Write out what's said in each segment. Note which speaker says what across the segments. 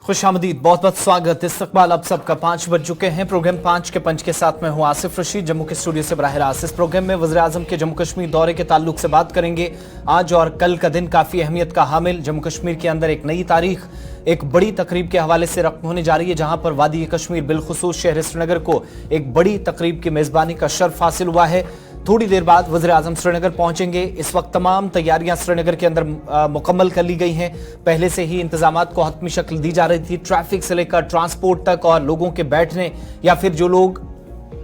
Speaker 1: खुशामदीद, बहुत बहुत स्वागत। इस्तकबाल अब सबका 5 बज चुके हैं। प्रोग्राम 5 के पंच के साथ मैं हूं आसिफ रशीद, जम्मू के स्टूडियो से बराह रास्त। इस प्रोग्राम में वज़ीर आज़म के जम्मू कश्मीर दौरे के ताल्लुक से बात करेंगे। आज और कल का दिन काफ़ी अहमियत का हामिल। जम्मू कश्मीर के अंदर एक नई तारीख एक बड़ी तकरीब के हवाले से रक़्म होने जा रही है, जहां पर वादी कश्मीर बिलखुसूस शहर श्रीनगर को एक बड़ी तकरीब की मेज़बानी का शर्फ हासिल हुआ है। थोड़ी देर बाद वज़ीर आज़म श्रीनगर पहुंचेंगे। इस वक्त तमाम तैयारियां श्रीनगर के अंदर मुकम्मल कर ली गई हैं। पहले से ही इंतजामात को हतमी शक्ल दी जा रही थी, ट्रैफिक से लेकर ट्रांसपोर्ट तक और लोगों के बैठने या फिर जो लोग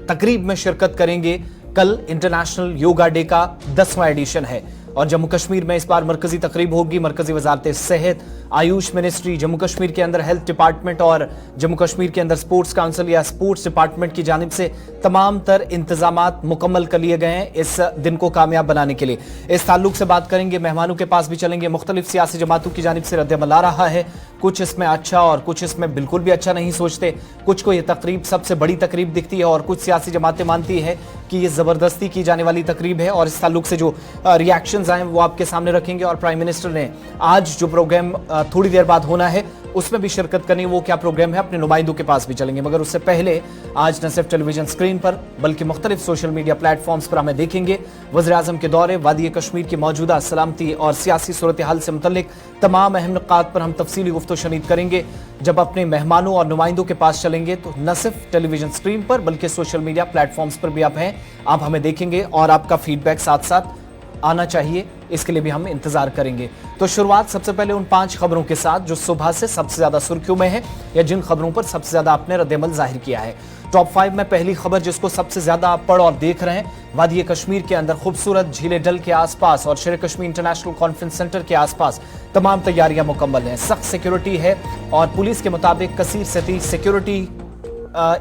Speaker 1: तकरीब में शिरकत करेंगे। कल इंटरनेशनल योगा डे का 10वां एडिशन है और जम्मू कश्मीर में इस बार मरकजी तकरीब होगी। मरकजी वजारत सेहत, आयुष मिनिस्ट्री, जम्मू कश्मीर के अंदर हेल्थ डिपार्टमेंट और जम्मू कश्मीर के अंदर स्पोर्ट्स काउंसिल या स्पोर्ट्स डिपार्टमेंट की जानिब से तमाम तर इंतजामात मुकम्मल कर लिए गए हैं इस दिन को कामयाब बनाने के लिए। इस ताल्लुक से बात करेंगे, मेहमानों के पास भी चलेंगे। मुख्तलिफ सियासी जमातों की जानिब से रद्द-ए-अमल आ रहा है, कुछ इसमें अच्छा और कुछ इसमें बिल्कुल भी अच्छा नहीं सोचते। कुछ को यह तकरीब सबसे बड़ी तकरीब दिखती है और कुछ सियासी जमातें मानती है कि ये ज़बरदस्ती की जाने वाली तकरीब है। और इस ताल्लुक से जो रिएक्शंस आए वो आपके सामने रखेंगे। और प्राइम मिनिस्टर ने आज जो प्रोग्राम थोड़ी देर बाद होना है उसमें भी शिरकत करनी, वो क्या प्रोग्राम है, अपने नुमाइंदों के पास भी चलेंगे। मगर उससे पहले आज न सिर्फ टेलीविजन स्क्रीन पर बल्कि मुख्तलिफ सोशल मीडिया प्लेटफॉर्म्स पर हमें देखेंगे वज़ीर आज़म के दौरे, वादी कश्मीर की मौजूदा सलामती और सियासी सूरत हाल से मुतल्लिक तमाम अहम नुकात पर हम तफसीली गुफ्तगू शनीद करेंगे। जब अपने मेहमानों और नुमाइंदों के पास चलेंगे तो न सिर्फ टेलीविजन स्क्रीन पर बल्कि सोशल मीडिया प्लेटफॉर्म्स पर भी आप हैं, आप हमें देखेंगे और आपका फीडबैक साथ साथ आना चाहिए, इसके लिए भी हम इंतजार करेंगे। तो शुरुआत सबसे पहले उन 5 खबरों के साथ जो सुबह से सबसे ज्यादा सुर्खियों में है या जिन खबरों पर सबसे ज्यादा आपने रद्द-ए-अमल जाहिर किया है। टॉप 5 में पहली खबर जिसको सबसे ज्यादा आप पढ़ और देख रहे हैं, वादी कश्मीर के अंदर खूबसूरत झीले डल के आसपास और शेर कश्मीर इंटरनेशनल कॉन्फ्रेंस सेंटर के आसपास तमाम तैयारियां मुकम्मल हैं। सख्त सिक्योरिटी है और पुलिस के मुताबिक कसीर सती सिक्योरिटी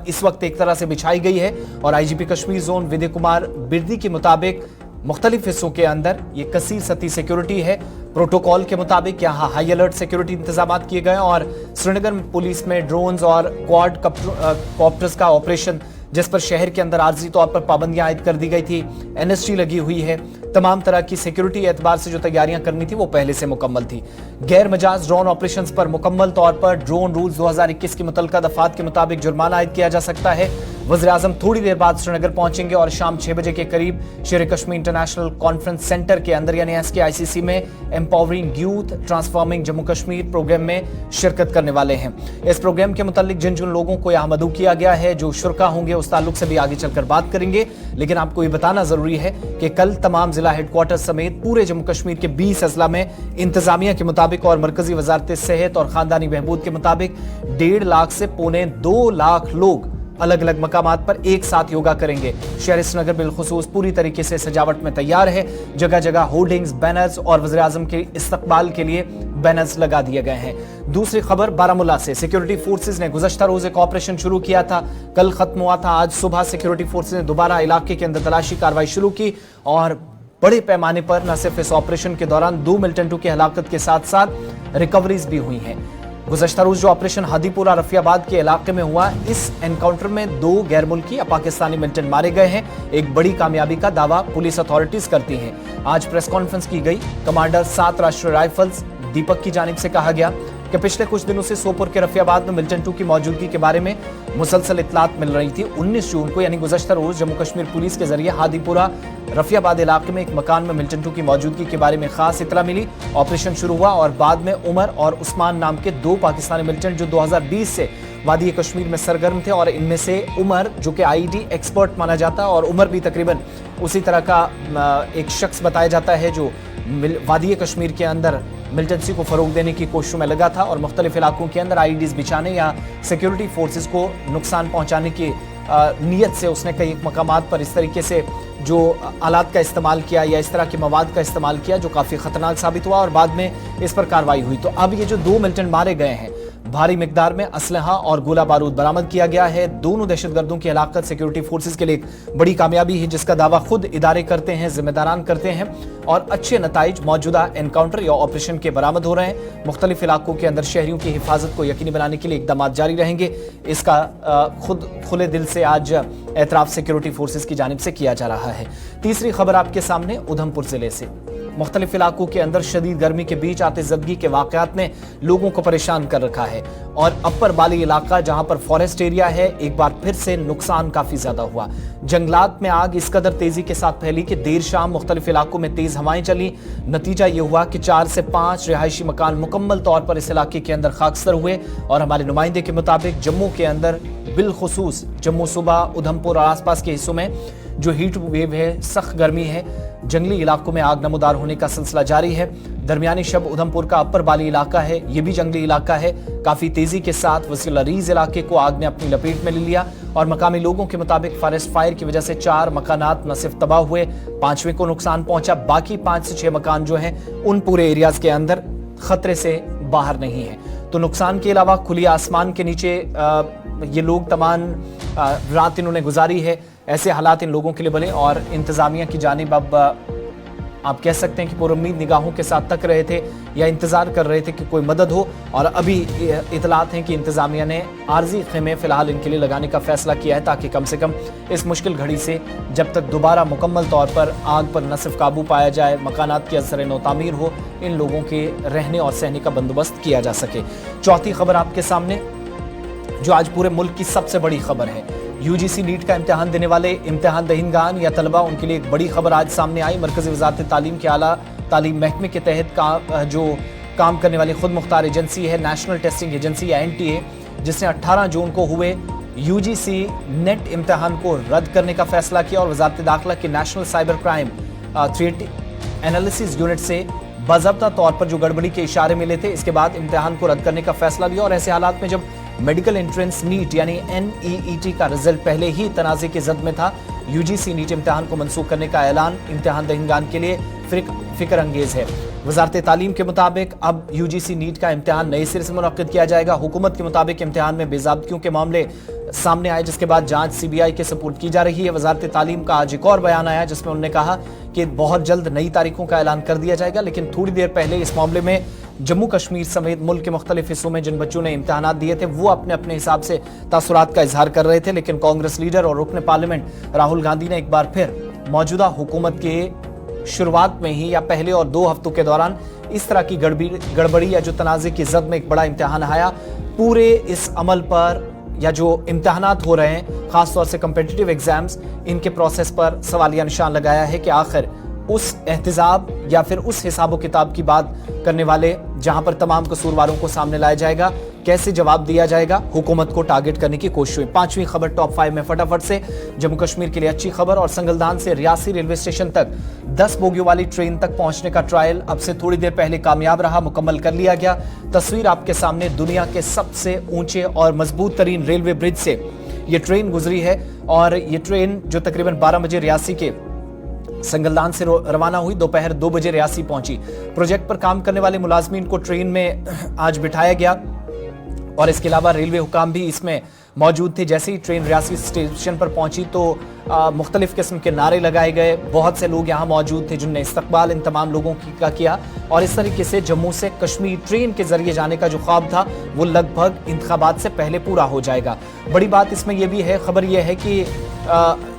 Speaker 1: इस वक्त एक तरह से बिछाई गई है। और आईजीपी कश्मीर जोन विजय कुमार बिरदी के मुताबिक मुख्तलिफ हिस्सों के अंदर ये कसीर सती सिक्योरिटी है। प्रोटोकॉल के मुताबिक यहाँ हाई अलर्ट सिक्योरिटी इंतजाम किए गए और श्रीनगर पुलिस में ड्रोन्स और क्वाड कॉप्टर्स का ऑपरेशन, जिस पर शहर के अंदर आर्जी तौर पर पाबंदियां आयद कर दी गई थी, एनएसटी लगी हुई है। तमाम तरह की सिक्योरिटी एतबार से जो तैयारियां करनी थी वो पहले से मुकम्मल थी। गैर मजाज ड्रोन ऑपरेशंस पर मुकम्मल तौर पर ड्रोन रूल्स 2021 की मुतल्लिका दफात के मुताबिक जुर्माना आयद किया जा सकता है। वज़ीर आज़म थोड़ी देर बाद श्रीनगर पहुंचेंगे और शाम 6 बजे के करीब शेर कश्मीर इंटरनेशनल कॉन्फ्रेंस सेंटर के अंदर यानी SKICC में empowering youth transforming Jammu Kashmir program में शिरकत करने वाले हैं। इस प्रोग्राम के मुतालिक जिन जिन लोगों को यहाँ मदऊ किया गया है, जो शुरका होंगे, उस ताल्लुक से भी आगे चलकर बात करेंगे। लेकिन आपको ये बताना जरूरी है कि कल तमाम जिला हेडक्वार्टर समेत पूरे जम्मू कश्मीर के 20 अजला में इंतजामिया के मुताबिक और मरकजी वजारत सेहत और खानदानी बहबूद के मुताबिक 1.5 लाख से 2.25 लाख लोग अलग अलग मकामात पर एक साथ योगा करेंगे। शहर श्रीनगर बिलखुसूस पूरी तरीके से सजावट में तैयार है। जगह जगह होर्डिंग्स, बैनर्स और वज़ीर आज़म के इस्तकबाल के लिए बैनर्स लगा दिए गए हैं। दूसरी खबर, बारामूला से सिक्योरिटी फोर्सेज ने गुज़श्ता रोज एक ऑपरेशन शुरू किया था, कल खत्म हुआ था। आज सुबह सिक्योरिटी फोर्सेज ने दोबारा इलाके के अंदर तलाशी कार्रवाई शुरू की और बड़े पैमाने पर न सिर्फ इस ऑपरेशन के दौरान 2 मिलिटेंटों की हलाकत के साथ साथ रिकवरीज भी हुई हैं। गुज़श्ता रोज जो ऑपरेशन हादीपुरा रफियाबाद के इलाके में हुआ, इस एनकाउंटर में 2 गैर मुल्की या पाकिस्तानी मिलिटेंट मारे गए हैं। एक बड़ी कामयाबी का दावा पुलिस अथॉरिटीज करती हैं। आज प्रेस कॉन्फ्रेंस की गई। कमांडर 7 राष्ट्रीय राइफल्स दीपक की जानिब से कहा गया कि पिछले कुछ दिनों से सोपुर के रफियाबाद में मिलिटेंटों की मौजूदगी के बारे में मुसलसल इत्तलात मिल रही थी। 19 जून को यानी गुज़श्ता रोज जम्मू कश्मीर पुलिस के जरिए हादीपुरा रफियाबाद इलाके में एक मकान में मिलिटेंटों की मौजूदगी के बारे में खास इत्तला मिली। ऑपरेशन शुरू हुआ और बाद में उमर और उस्मान नाम के 2 पाकिस्तानी मिलिटेंट जो 2020 से वादी कश्मीर में सरगर्म थे, और इनमें से उमर जो कि IED एक्सपर्ट माना जाता है और उमर भी तकरीबन उसी तरह का एक शख्स बताया जाता है जो वादी कश्मीर के अंदर मिलिटेंसी को फरोग देने की कोशिशों में लगा था और मुख्तलिफ इलाकों के अंदर IEDs बिछाने या सिक्योरिटी फोर्सेस को नुकसान पहुंचाने की नीयत से उसने कई मकामात पर इस तरीके से जो आलात का इस्तेमाल किया या इस तरह के मवाद का इस्तेमाल किया जो काफ़ी ख़तरनाक साबित हुआ और बाद में इस पर कार्रवाई हुई। तो अब ये जो 2 मिलिटेंट मारे गए हैं, भारी मिकदार में असलहा और गोला बारूद बरामद किया गया है। दोनों दहशतगर्दों की हलाकत सिक्योरिटी फोर्सेज के लिए एक बड़ी कामयाबी है, जिसका दावा खुद इदारे करते हैं, जिम्मेदारान करते हैं और अच्छे नताइज मौजूदा एनकाउंटर या ऑपरेशन के बरामद हो रहे हैं। मुख्तलिफ इलाकों के अंदर शहरियों की हिफाजत को यकीनी बनाने के लिए इकदाम जारी रहेंगे। इसका खुद खुले दिल से आज एतराफ़ सिक्योरिटी फोर्सेज की जानिब से किया जा रहा है। तीसरी खबर आपके सामने उधमपुर जिले से। मुख्तलिफ इलाकों के अंदर शदीद गर्मी के बीच आतिशज़दगी के वाक़यात ने लोगों को परेशान कर रखा है और अपर बाली इलाका जहां पर फॉरेस्ट एरिया है, एक बार फिर से नुकसान काफी ज्यादा हुआ। जंगलात में आग इस कदर तेजी के साथ फैली कि देर शाम मुख्तलिफ इलाकों में तेज हवाएं चली। नतीजा यह हुआ कि 4 से 5 रिहायशी मकान मुकम्मल तौर पर इस इलाके के अंदर खाकसर हुए और हमारे नुमाइंदे के मुताबिक जम्मू के अंदर बिलखुसूस जम्मू सूबा, उधमपुर और आसपास के हिस्सों में जो हीट वेव है, सख्त गर्मी है, जंगली इलाकों में आग नमूदार होने का सिलसिला जारी है। दरमियानी शब उधमपुर का अपर बाली इलाका है, ये भी जंगली इलाका है। काफी तेजी के साथ वसील अरीज इलाके को आग ने अपनी लपेट में ले लिया और मकामी लोगों के मुताबिक फॉरेस्ट फायर की वजह से 4 मकानात न सिर्फ तबाह हुए, 5वें को नुकसान पहुंचा। बाकी 5 से 6 मकान जो हैं उन पूरे एरियाज के अंदर खतरे से बाहर नहीं है। तो नुकसान के अलावा खुली आसमान के नीचे ये लोग तमाम रात इन्होंने गुजारी है। ऐसे हालात इन लोगों के लिए बने और इंतजामिया की जानिब अब आप कह सकते हैं कि पुरुम्मीद निगाहों के साथ तक रहे थे या इंतजार कर रहे थे कि कोई मदद हो। और अभी इतलात हैं कि इंतजामिया ने आर्जी खेमे फिलहाल इनके लिए लगाने का फैसला किया है ताकि कम से कम इस मुश्किल घड़ी से जब तक दोबारा मुकम्मल तौर पर आग पर न सिर्फ काबू पाया जाए, मकानात की असर नो तामीर हो, इन लोगों के रहने और सहने का बंदोबस्त किया जा सके। चौथी खबर आपके सामने जो आज पूरे मुल्क की सबसे बड़ी खबर है, यूजीसी नीट का इम्तिहान देने वाले इम्तिहान दहिंदगान या तलबा, उनके लिए एक बड़ी खबर आज सामने आई। मरकज़ी वज़ारत तालीम के आला तालीम महकमे के तहत जो काम करने वाली खुद मुख्तार एजेंसी है, नेशनल टेस्टिंग एजेंसी या NTA, जिसने 18 जून को हुए यूजीसी नेट इम्तिहान को रद्द करने का फैसला किया और वज़ारत दाखिला के national cyber crime threat analysis unit से बाज़ाब्ता तौर पर जो गड़बड़ी के इशारे मिले थे, इसके बाद इम्तिहान को रद्द करने का फैसला लिया। और ऐसे हालात में जब मेडिकल एंट्रेंस नीट यानी NEET का रिजल्ट पहले ही तनाज़े की जद में था, यूजीसी नीट इम्तिहान को मनसूख करने का ऐलान इम्तिहान दहिंदगान के लिए फिक्र अंगेज है। वज़ारत तालीम के मुताबिक अब यूजीसी नीट का इम्तिहान नए सिरे से मुनक्किद किया जाएगा। हुकूमत के मुताबिक इम्तिहान में बेज़ाब्तियों के मामले सामने आए, जिसके बाद जांच CBI के सपुर्द की जा रही है। वज़ारत तालीम का आज एक और बयान आया जिसमें उन्होंने कहा कि बहुत जल्द नई तारीखों का ऐलान कर दिया जाएगा, लेकिन थोड़ी देर पहले इस मामले में जम्मू कश्मीर समेत मुल्क के मुख्तलिफ हिस्सों में जिन बच्चों ने इम्तिहानात दिए थे वो अपने अपने हिसाब से तासुरात का इजहार कर रहे थे। लेकिन कांग्रेस लीडर और रुकन पार्लियामेंट राहुल गांधी ने एक बार फिर मौजूदा हुकूमत के शुरुआत में ही या पहले और 2 हफ्तों के दौरान इस तरह की गड़बड़ी या जो तनाज़े की जद में एक बड़ा इम्तिहान आया, पूरे इस अमल पर या जो इम्तिहानात हो रहे हैं, खासतौर से कम्पिटिटिव एग्जाम्स, इनके प्रोसेस पर सवालिया निशान लगाया है कि आखिर उस एहतजाब या फिर उस हिसाब किताब की बात करने वाले जहां पर तमाम कसूरवारों को सामने लाया जाएगा, कैसे जवाब दिया जाएगा। हुकूमत को टारगेट करने की कोशिश हुई। 5वीं खबर टॉप 5 में फटाफट से जम्मू कश्मीर के लिए अच्छी खबर और संगलदान से रियासी रेलवे स्टेशन तक 10 बोगियों वाली ट्रेन तक पहुंचने का ट्रायल अब से थोड़ी देर पहले कामयाब रहा, मुकम्मल कर लिया गया। तस्वीर आपके सामने दुनिया के सबसे ऊंचे और मजबूत तरीन रेलवे ब्रिज से ये ट्रेन गुजरी है और ये ट्रेन जो तकरीबन 12 बजे रियासी के संगलदान से रवाना हुई, दोपहर 2 बजे रियासी पहुंची। प्रोजेक्ट पर काम करने वाले मुलाजमीन को ट्रेन में आज बिठाया गया और इसके अलावा रेलवे हुकाम भी इसमें मौजूद थे। जैसे ही ट्रेन रियासी स्टेशन पर पहुंची तो मुख्तलिफ किस्म के नारे लगाए गए। बहुत से लोग यहाँ मौजूद थे जिनने इस्तकबाल इन तमाम लोगों का किया और इस तरीके से जम्मू से कश्मीर ट्रेन के जरिए जाने का जो ख्वाब था वो लगभग इंतखाबात से पहले पूरा हो जाएगा। बड़ी बात इसमें यह भी है, खबर यह है कि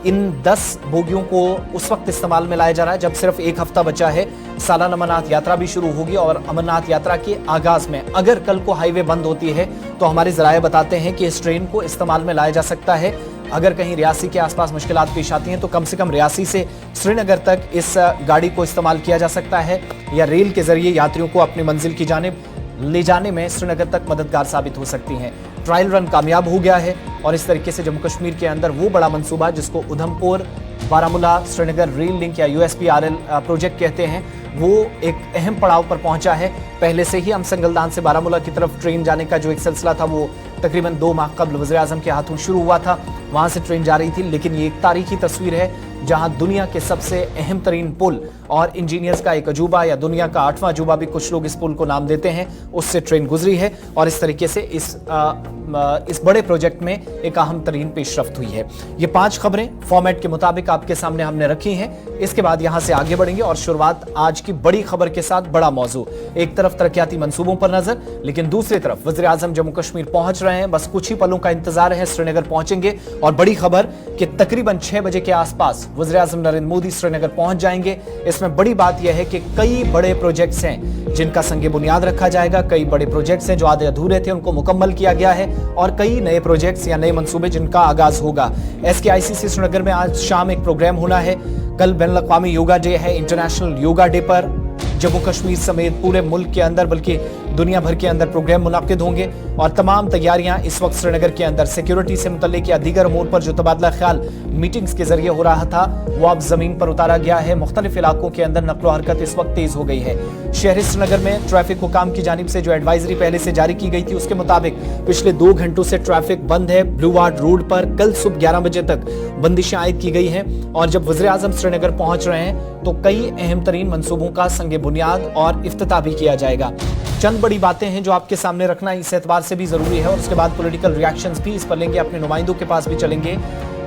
Speaker 1: इन 10 बोगियों को उस वक्त इस्तेमाल में लाया जा रहा है जब सिर्फ 1 हफ्ता बचा है। सालाना अमरनाथ यात्रा भी शुरू होगी और अमरनाथ यात्रा के आगाज में अगर कल को हाईवे बंद होती है तो हमारे जराये बताते हैं कि इस ट्रेन को इस्तेमाल में लाया जा सकता है। अगर कहीं रियासी के आसपास मुश्किलात पेश आती हैं तो कम से कम रियासी से श्रीनगर तक इस गाड़ी को इस्तेमाल किया जा सकता है या रेल के जरिए यात्रियों को अपनी मंजिल की जानिब ले जाने में श्रीनगर तक मददगार साबित हो सकती हैं। ट्रायल रन कामयाब हो गया है और इस तरीके से जम्मू कश्मीर के अंदर वो बड़ा मंसूबा जिसको उधमपुर बारामूला श्रीनगर रेल लिंक या USPRL प्रोजेक्ट कहते हैं, वो एक अहम पड़ाव पर पहुंचा है। पहले से ही हम संगलदान से बारामूला की तरफ ट्रेन जाने का जो एक सिलसिला था वो तकरीबन 2 माह कबल वज़ीर-ए-आज़म के हाथों शुरू हुआ था, वहां से ट्रेन जा रही थी। लेकिन ये एक तारीखी तस्वीर है जहां दुनिया के सबसे अहम तरीन पुल और इंजीनियर्स का एक अजूबा या दुनिया का 8वां अजूबा भी कुछ लोग इस पुल को नाम देते हैं, उससे ट्रेन गुजरी है और इस तरीके से इस बड़े प्रोजेक्ट में एक अहम तरीन पेशरफ्त हुई है। ये 5 खबरें फॉर्मेट के मुताबिक आपके सामने हमने रखी हैं। इसके बाद यहां से आगे बढ़ेंगे और शुरुआत आज की बड़ी खबर के साथ। बड़ा मौजू, एक तरफ तरक्याती मंसूबों पर नजर, लेकिन दूसरी तरफ वज़ीर-ए-आज़म जम्मू कश्मीर पहुंच रहे हैं। बस कुछ ही पलों का इंतजार है, श्रीनगर पहुंचेंगे और बड़ी खबर कि तकरीबन 6 बजे के आसपास वज़ीर-ए-आज़म नरेंद्र मोदी श्रीनगर पहुंच जाएंगे। इसमें बड़ी बात यह है कि कई बड़े प्रोजेक्ट्स हैं जिनका संगे बुनियाद रखा जाएगा, कई बड़े प्रोजेक्ट्स हैं जो आधे अधूरे थे उनको मुकम्मल किया गया है, और कई नए प्रोजेक्ट्स या नए मंसूबे जिनका आगाज होगा। SKICC श्रीनगर में आज शाम एक प्रोग्राम होना है। कल बैनुल-अक़वामी योगा डे है। इंटरनेशनल योगा डे पर जम्मू कश्मीर समेत पूरे मुल्क के अंदर बल्कि दुनिया भर के अंदर प्रोग्राम मुनाकिद होंगे, और तमाम तैयारियां इस वक्त श्रीनगर के अंदर सिक्योरिटी से मुतल्लिक या दीगर अमूर पर जो तबादला ख्याल मीटिंग्स के जरिए हो रहा था वो अब जमीन पर उतारा गया है। मुख्तलिफ इलाकों के अंदर नक्लो हरकत इस वक्त तेज हो गई है। शहरी श्रीनगर में ट्रैफिक हुकाम की जानिब से जो एडवाइजरी पहले से जारी की गई थी उसके मुताबिक पिछले 2 घंटों से ट्रैफिक बंद है। ब्लू वार्ड रोड पर कल सुबह 11 बजे तक बंदिशें आयद की गई हैं, और जब वज़ीर-ए-आज़म श्रीनगर पहुंच रहे हैं तो कई अहम तरीन मंसूबों का संगे बुनियाद और इफ्तिताह भी किया जाएगा। चंद बड़ी बातें हैं जो आपके सामने रखना इस एतबार से भी जरूरी है, और उसके बाद पॉलिटिकल रिएक्शंस भी इस पर लेंगे, अपने नुमाइंदों के पास भी चलेंगे।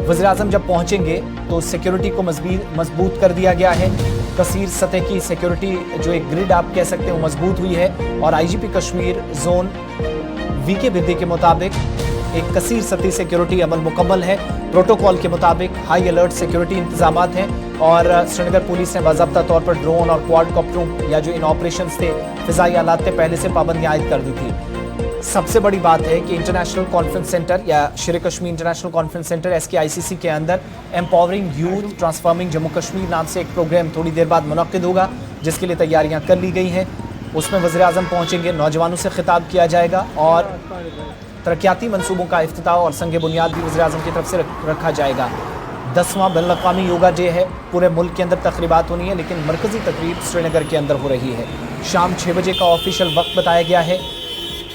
Speaker 1: वज़ीर-ए-आज़म जब पहुंचेंगे तो सिक्योरिटी को मजबूत कर दिया गया है। कसीर सतह की सिक्योरिटी जो एक ग्रिड आप कह सकते हैं वो मजबूत हुई है, और IGP कश्मीर जोन VK बिद्दी के मुताबिक एक कसीर सतही सिक्योरिटी अमल मुकम्मल है। प्रोटोकॉल के मुताबिक हाई अलर्ट सिक्योरिटी इंतजामात हैं, और श्रीनगर पुलिस ने बाज़ाब्ता तौर पर ड्रोन और क्वाडकॉप्टरों या जो इन ऑपरेशंस थे, फिजाई आलात थे, पहले से पाबंदियां आयद कर दी थी। सबसे बड़ी बात है कि इंटरनेशनल कॉन्फ्रेंस सेंटर या शेर Kashmir international conference centre SKICC के अंदर empowering youth transforming Jammu Kashmir नाम से एक प्रोग्राम थोड़ी देर बाद मुनक्किद होगा, जिसके लिए तैयारियां कर ली गई हैं। उसमें वज़ीर-ए-आज़म पहुंचेंगे, नौजवानों से खिताब किया जाएगा, और तरक्याती मंसूबों का इफ्तिताह और संगे बुनियाद भी वज़ीर-ए-आज़म की तरफ से रखा जाएगा। 10वां बैनुल-अक़वामी योगा डे है। पूरे मुल्क के अंदर तकरीबात होनी है, लेकिन मरकजी तकरीब श्रीनगर के अंदर हो रही है। शाम 6 बजे का ऑफिशियल वक्त बताया गया है।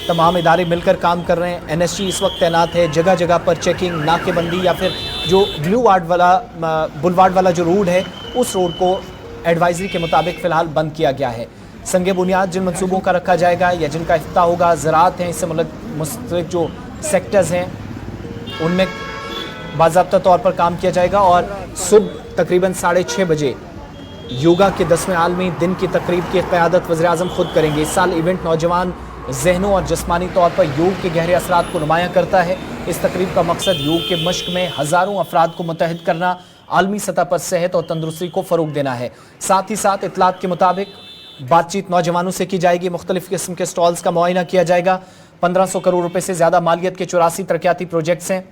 Speaker 1: तमाम इदारे मिलकर काम कर रहे हैं। NSG इस वक्त तैनात है। जगह जगह पर चेकिंग, नाकेबंदी, या फिर जो ब्लू वार्ड वाला बुलवार्ड वाला जो रोड है उस रोड को एडवाइजरी के मुताबिक फ़िलहाल बंद किया गया है। संगे बुनियाद जिन मंसूबों का रखा जाएगा या जिनका इफ्तिताह होगा, ज़राअत हैं, इससे मुस्तक़िल जो सेक्टर्स हैं उनमें बाज़ाब्ता तौर पर काम किया जाएगा, और सुबह तकरीबन 6:30 बजे योगा के 10वें आलमी दिन की तकरीब की क़यादत वज़ीर-ए-आज़म खुद करेंगे। इस साल इवेंट नौजवान जहनों और जिस्मानी तौर पर योग के गहरे असरात को नुमायाँ करता है। इस तकरीब का मकसद योग के मश्क में हज़ारों अफराद को मुत्तहिद करना, आलमी सतह पर सेहत और तंदुरुस्ती को फ़रोग देना है। साथ ही साथ इतलात के मुताबिक बातचीत नौजवानों से की जाएगी, मुख्तलिफ किस्म के स्टॉल्स का मुआयना किया जाएगा। 1500 करोड़ रुपए से ज़्यादा मालियत के 84 तरक्याती प्रोजेक्ट्स हैं,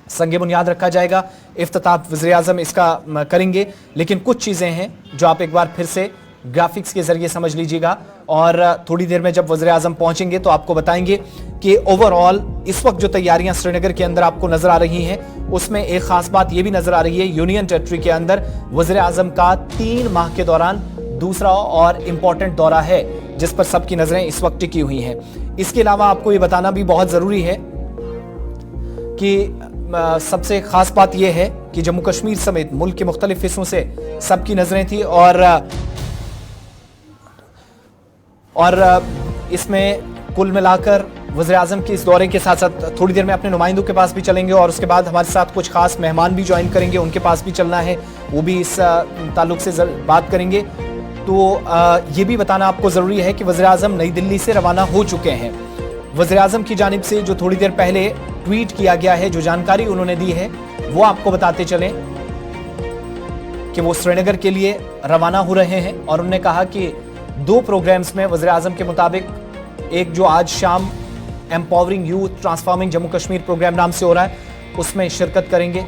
Speaker 1: संगे बुनियाद रखा जाएगा। इफ्तिताह वज़ीर-ए-आज़म इसका करेंगे, लेकिन कुछ चीज़ें हैं जो आप एक बार फिर से ग्राफिक्स के जरिए समझ लीजिएगा, और थोड़ी देर में जब वज़ीर-ए-आज़म पहुंचेंगे तो आपको बताएंगे कि ओवरऑल इस वक्त जो तैयारियां श्रीनगर के अंदर आपको नजर आ रही हैं उसमें एक खास बात यह भी नजर आ रही है, यूनियन टेरिटरी के अंदर वज़ीर-ए-आज़म का 3 माह के दौरान दूसरा और इम्पॉर्टेंट दौरा है जिस पर सबकी नजरें इस वक्त टिकी हुई हैं। इसके अलावा आपको ये बताना भी बहुत जरूरी है कि सबसे खास बात यह है कि जम्मू कश्मीर समेत मुल्क के मुख्तलिफ हिस्सों से सबकी नजरें थी, और इसमें कुल मिलाकर वज़ीर-ए-आज़म के इस दौरे के साथ साथ थोड़ी देर में अपने नुमाइंदों के पास भी चलेंगे, और उसके बाद हमारे साथ कुछ खास मेहमान भी ज्वाइन करेंगे, उनके पास भी चलना है, वो भी इस ताल्लुक से बात करेंगे। तो ये भी बताना आपको ज़रूरी है कि वज़ीर-ए-आज़म नई दिल्ली से रवाना हो चुके हैं। वज़ीर-ए-आज़म की जानिब से जो थोड़ी देर पहले ट्वीट किया गया है, जो जानकारी उन्होंने दी है वो आपको बताते चलें कि वो श्रीनगर के लिए रवाना हो रहे हैं, और उन्होंने कहा कि 2 प्रोग्राम्स में वज़ीर-ए-आज़म के मुताबिक, एक जो आज शाम empowering youth transforming Jammu Kashmir program नाम से हो रहा है उसमें शिरकत करेंगे।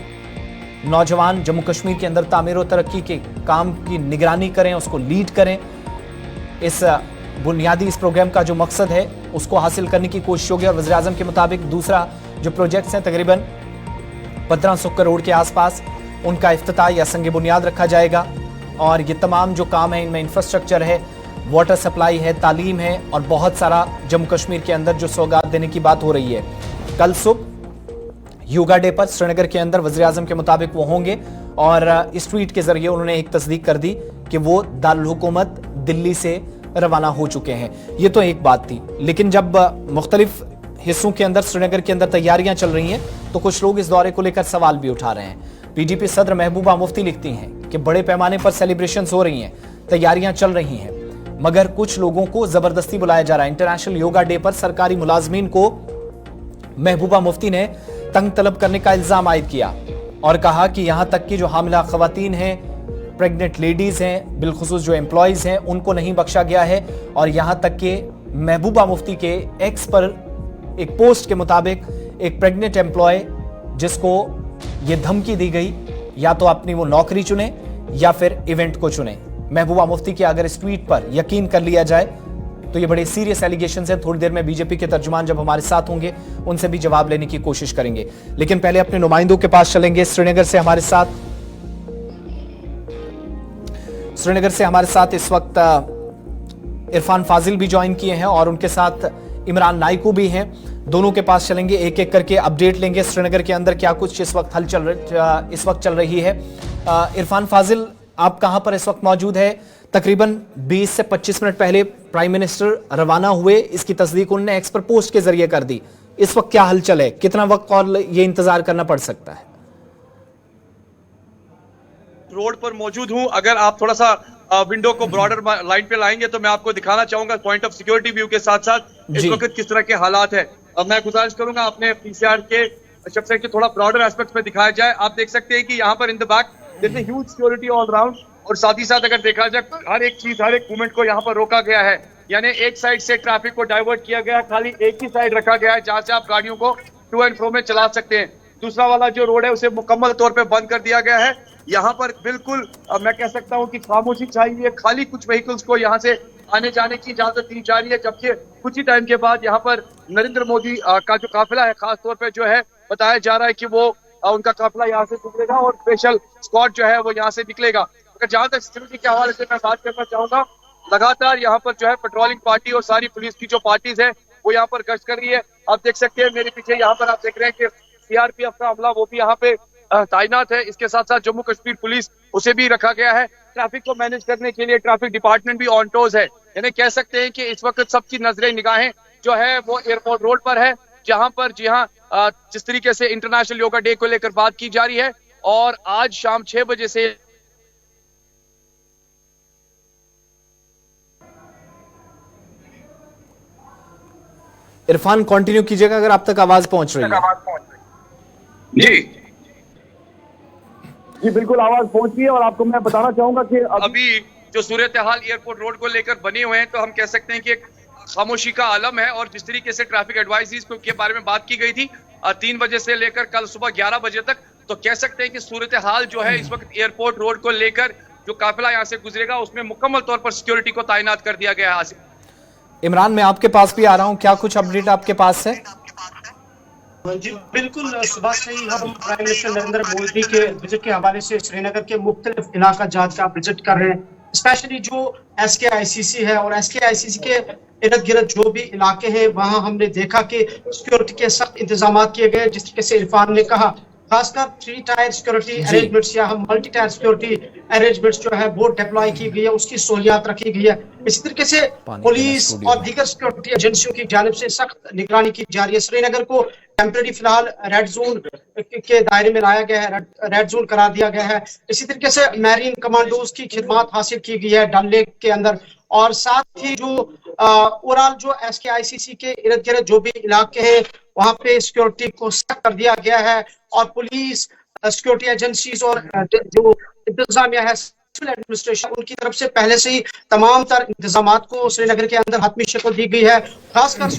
Speaker 1: नौजवान जम्मू कश्मीर के अंदर तामीर और तरक्की के काम की निगरानी करें, उसको लीड करें। इस बुनियादी इस प्रोग्राम का जो मकसद है उसको हासिल करने की कोशिश होगी, और वज़ीर-ए-आज़म के मुताबिक दूसरा जो प्रोजेक्ट्स हैं तकरीबन 1500 करोड़ के आसपास, उनका इफ्तिताह या संग बुनियाद रखा जाएगा। और ये तमाम जो काम है इनमें इंफ्रास्ट्रक्चर है, वाटर सप्लाई है, तालीम है, और बहुत सारा जम्मू कश्मीर के अंदर जो सौगात देने की बात हो रही है। कल सुबह योगा डे पर श्रीनगर के अंदर वज़ीर-ए-आज़म के मुताबिक वो होंगे, और इस ट्वीट के जरिए उन्होंने एक तस्दीक कर दी कि वो दारुल हुकूमत दिल्ली से रवाना हो चुके हैं। ये तो एक बात थी, लेकिन जब मुख्तलिफ हिस्सों के अंदर श्रीनगर के अंदर तैयारियां चल रही हैं तो कुछ लोग इस दौरे को लेकर सवाल भी उठा रहे हैं। PDP सदर महबूबा मुफ्ती लिखती हैं कि बड़े पैमाने पर सेलिब्रेशंस हो रही हैं, तैयारियां चल रही हैं, मगर कुछ लोगों को जबरदस्ती बुलाया जा रहा है। इंटरनेशनल योगा डे पर सरकारी मुलाजमीन को महबूबा मुफ्ती ने तंग तलब करने का इल्जाम आयद किया, और कहा कि यहां तक कि जो हामिला खवातीन हैं, प्रेग्नेंट लेडीज हैं, बिलखुसूस जो एम्प्लॉयज हैं, उनको नहीं बख्शा गया है। और यहां तक कि महबूबा मुफ्ती के एक्स पर एक पोस्ट के मुताबिक एक प्रेग्नेंट एम्प्लॉय जिसको ये धमकी दी गई, या तो अपनी वो नौकरी चुने या फिर इवेंट को चुने। महबूबा मुफ्ती के अगर इस ट्वीट पर यकीन कर लिया जाए तो ये बड़े सीरियस एलिगेशंस हैं। थोड़ी देर में बीजेपी के तर्जुमान जब हमारे साथ होंगे उनसे भी जवाब लेने की कोशिश करेंगे, लेकिन पहले अपने नुमाइंदों के पास चलेंगे। श्रीनगर से हमारे साथ इस वक्त इरफान फाजिल भी ज्वाइन किए हैं और उनके साथ इमरान नाइकू भी हैं। दोनों के पास चलेंगे, एक एक करके अपडेट लेंगे श्रीनगर के अंदर क्या कुछ इस वक्त चल रही है। इरफान फाजिल, आप कहां पर इस वक्त मौजूद है? तकरीबन 20 से 25 मिनट पहले प्राइम मिनिस्टर रवाना हुए, इसकी तस्दीक उन्होंने एक्स पर पोस्ट के जरिए कर दी। इस वक्त क्या हलचल है, कितना वक्त और ये इंतजार करना पड़ सकता है?
Speaker 2: रोड पर मौजूद हूं। अगर आप थोड़ा सा विंडो को ब्रॉडर लाइन पे लाएंगे तो मैं आपको दिखाना चाहूंगा पॉइंट ऑफ सिक्योरिटी व्यू के साथ साथ इस वक्त किस तरह के हालात है। अब मैं गुजारिश करूंगा अपने पीसीआर के शख्स के थोड़ा ब्रॉडर एस्पेक्ट में दिखाया जाए। आप देख सकते हैं कि यहाँ पर in the back there is huge security all round, और साथ ही साथ अगर देखा जाए हर एक चीज, हर एक मूवमेंट को यहाँ पर रोका गया है। यानी एक साइड से ट्रैफिक को डाइवर्ट किया गया, खाली एक ही साइड रखा गया है जहां से आप गाड़ियों को टू एंड फ्रो में चला सकते हैं। दूसरा वाला जो रोड है उसे मुकम्मल तौर पे बंद कर दिया गया है। यहाँ पर बिल्कुल मैं कह सकता हूँ कि खामोशी छाई हुई है, खाली कुछ व्हीकल्स को यहाँ से आने जाने की इजाजत दी जा रही है। जबकि कुछ ही टाइम के बाद यहाँ पर नरेंद्र मोदी का जो काफिला है, खास तौर पे जो है बताया जा रहा है कि वो उनका काफिला यहाँ से निकलेगा और स्पेशल स्क्वाड जो है वो यहाँ से निकलेगा। अगर जहां तक सिक्योरिटी के हवाले से मैं बात करना चाहूंगा, लगातार यहाँ पर जो है पेट्रोलिंग पार्टी और सारी पुलिस की जो पार्टीज है वो यहाँ पर गश्त कर रही है। आप देख सकते हैं मेरे पीछे, यहाँ पर आप देख रहे हैं कि सीआरपीएफ का अमला वो भी यहाँ पे तैनात है। इसके साथ साथ जम्मू कश्मीर पुलिस उसे भी रखा गया है। ट्रैफिक को मैनेज करने के लिए ट्रैफिक डिपार्टमेंट भी ऑन टोज है। यानी कह सकते हैं कि इस वक्त सबकी नजरें निगाहें जो है वो एयरपोर्ट रोड पर है, जहां पर जिस तरीके से इंटरनेशनल योगा डे को लेकर बात की जा रही है। और आज शाम 6 बजे से
Speaker 1: इरफान कंटिन्यू कीजिएगा अगर आप तक आवाज पहुंच रही है।
Speaker 2: जी बिल्कुल आवाज पहुंच रही है। और आपको मैं बताना चाहूंगा कि अभी जो सूरत हाल एयरपोर्ट रोड को लेकर बने हुए हैं, तो हम कह सकते हैं कि एक खामोशी का आलम है। और जिस तरीके से ट्रैफिक एडवाइजरीज के बारे में बात की गई थी 3 बजे से लेकर कल सुबह 11 बजे तक, तो कह सकते हैं कि सूरत हाल जो है इस वक्त एयरपोर्ट रोड को लेकर जो काफिला यहाँ से गुजरेगा उसमें मुकम्मल तौर पर सिक्योरिटी को तैनात कर दिया गया है।
Speaker 1: इमरान, मैं आपके पास भी आ रहा हूं, क्या कुछ अपडेट आपके पास है?
Speaker 3: जी बिल्कुल, सुबह से ही हम प्राइम मिनिस्टर नरेंद्र मोदी के विजिट के हवाले से श्रीनगर के मुख्तलिफ इलाका जात का विजिट कर रहे हैं। स्पेशली जो SKICC है और SKICC के इर्द गिर्द जो भी इलाके हैं वहां हमने देखा कि सिक्योरिटी के सख्त इंतजाम किए गए। जिस तरीके से इरफान ने कहा, खासकर 3 टायर सिक्योरिटी अरेंजमेंट्स या हम मल्टी टायर सिक्योरिटी अरेंजमेंट्स जो है वो डिप्लॉय की गई है, उसकी सहूलियात रखी गई है। इसी तरीके से पुलिस और दीगर सिक्योरिटी एजेंसियों की जानिब से सख्त निगरानी की जा रही है। श्रीनगर को टेम्परेरी फिलहाल रेड जोन के दायरे में लाया गया है, रेड जोन करार दिया गया है। इसी तरीके से मैरीन कमांडोज की खिदमत हासिल की गई है डल लेक के अंदर। और साथ ही जो ओवरऑल जो SKICC के इर्द गिर्द जो भी इलाके हैं वहां पे सिक्योरिटी को सख्त कर दिया गया है। और पुलिस, सिक्योरिटी एजेंसीज और जो इंतजामिया है, सिविल एडमिनिस्ट्रेशन, उनकी तरफ से पहले से ही तमाम तर इंतजाम को श्रीनगर के अंदर हतमी शक्ल दी गई है। खासकर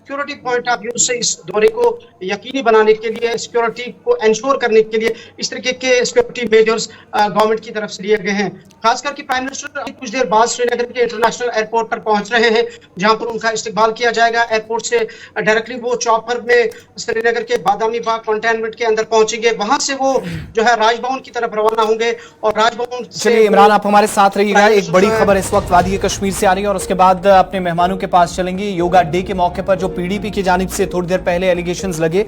Speaker 3: सिक्योरिटी पॉइंट ऑफ व्यू से इस दौरे को यकीनी बनाने के लिए, सिक्योरिटी को इंश्योर करने के लिए इस तरीके के सिक्योरिटी मेजर्स गवर्नमेंट की तरफ से लिए गए हैं। खासकर कि प्राइम मिनिस्टर कुछ देर बाद श्रीनगर के इंटरनेशनल एयरपोर्ट पर पहुंच रहे हैं, जहां पर उनका इस्तकबाल किया जाएगा। एयरपोर्ट से डायरेक्टली वो चौपर में श्रीनगर के बादामी बाग कंटेनमेंट के अंदर पहुंचेंगे। वहां से वो जो है राजभवन की तरफ रवाना होंगे और राजभवन।
Speaker 1: चलिए इमरान, आप हमारे साथ रहिएगा। एक बड़ी खबर इस वक्त वादी कश्मीर से आ रही है और उसके बाद अपने मेहमानों के पास चलेंगे। योगा डे के मौके पर जो PDP की जानिब से थोड़ी देर पहले एलिगेशंस लगे,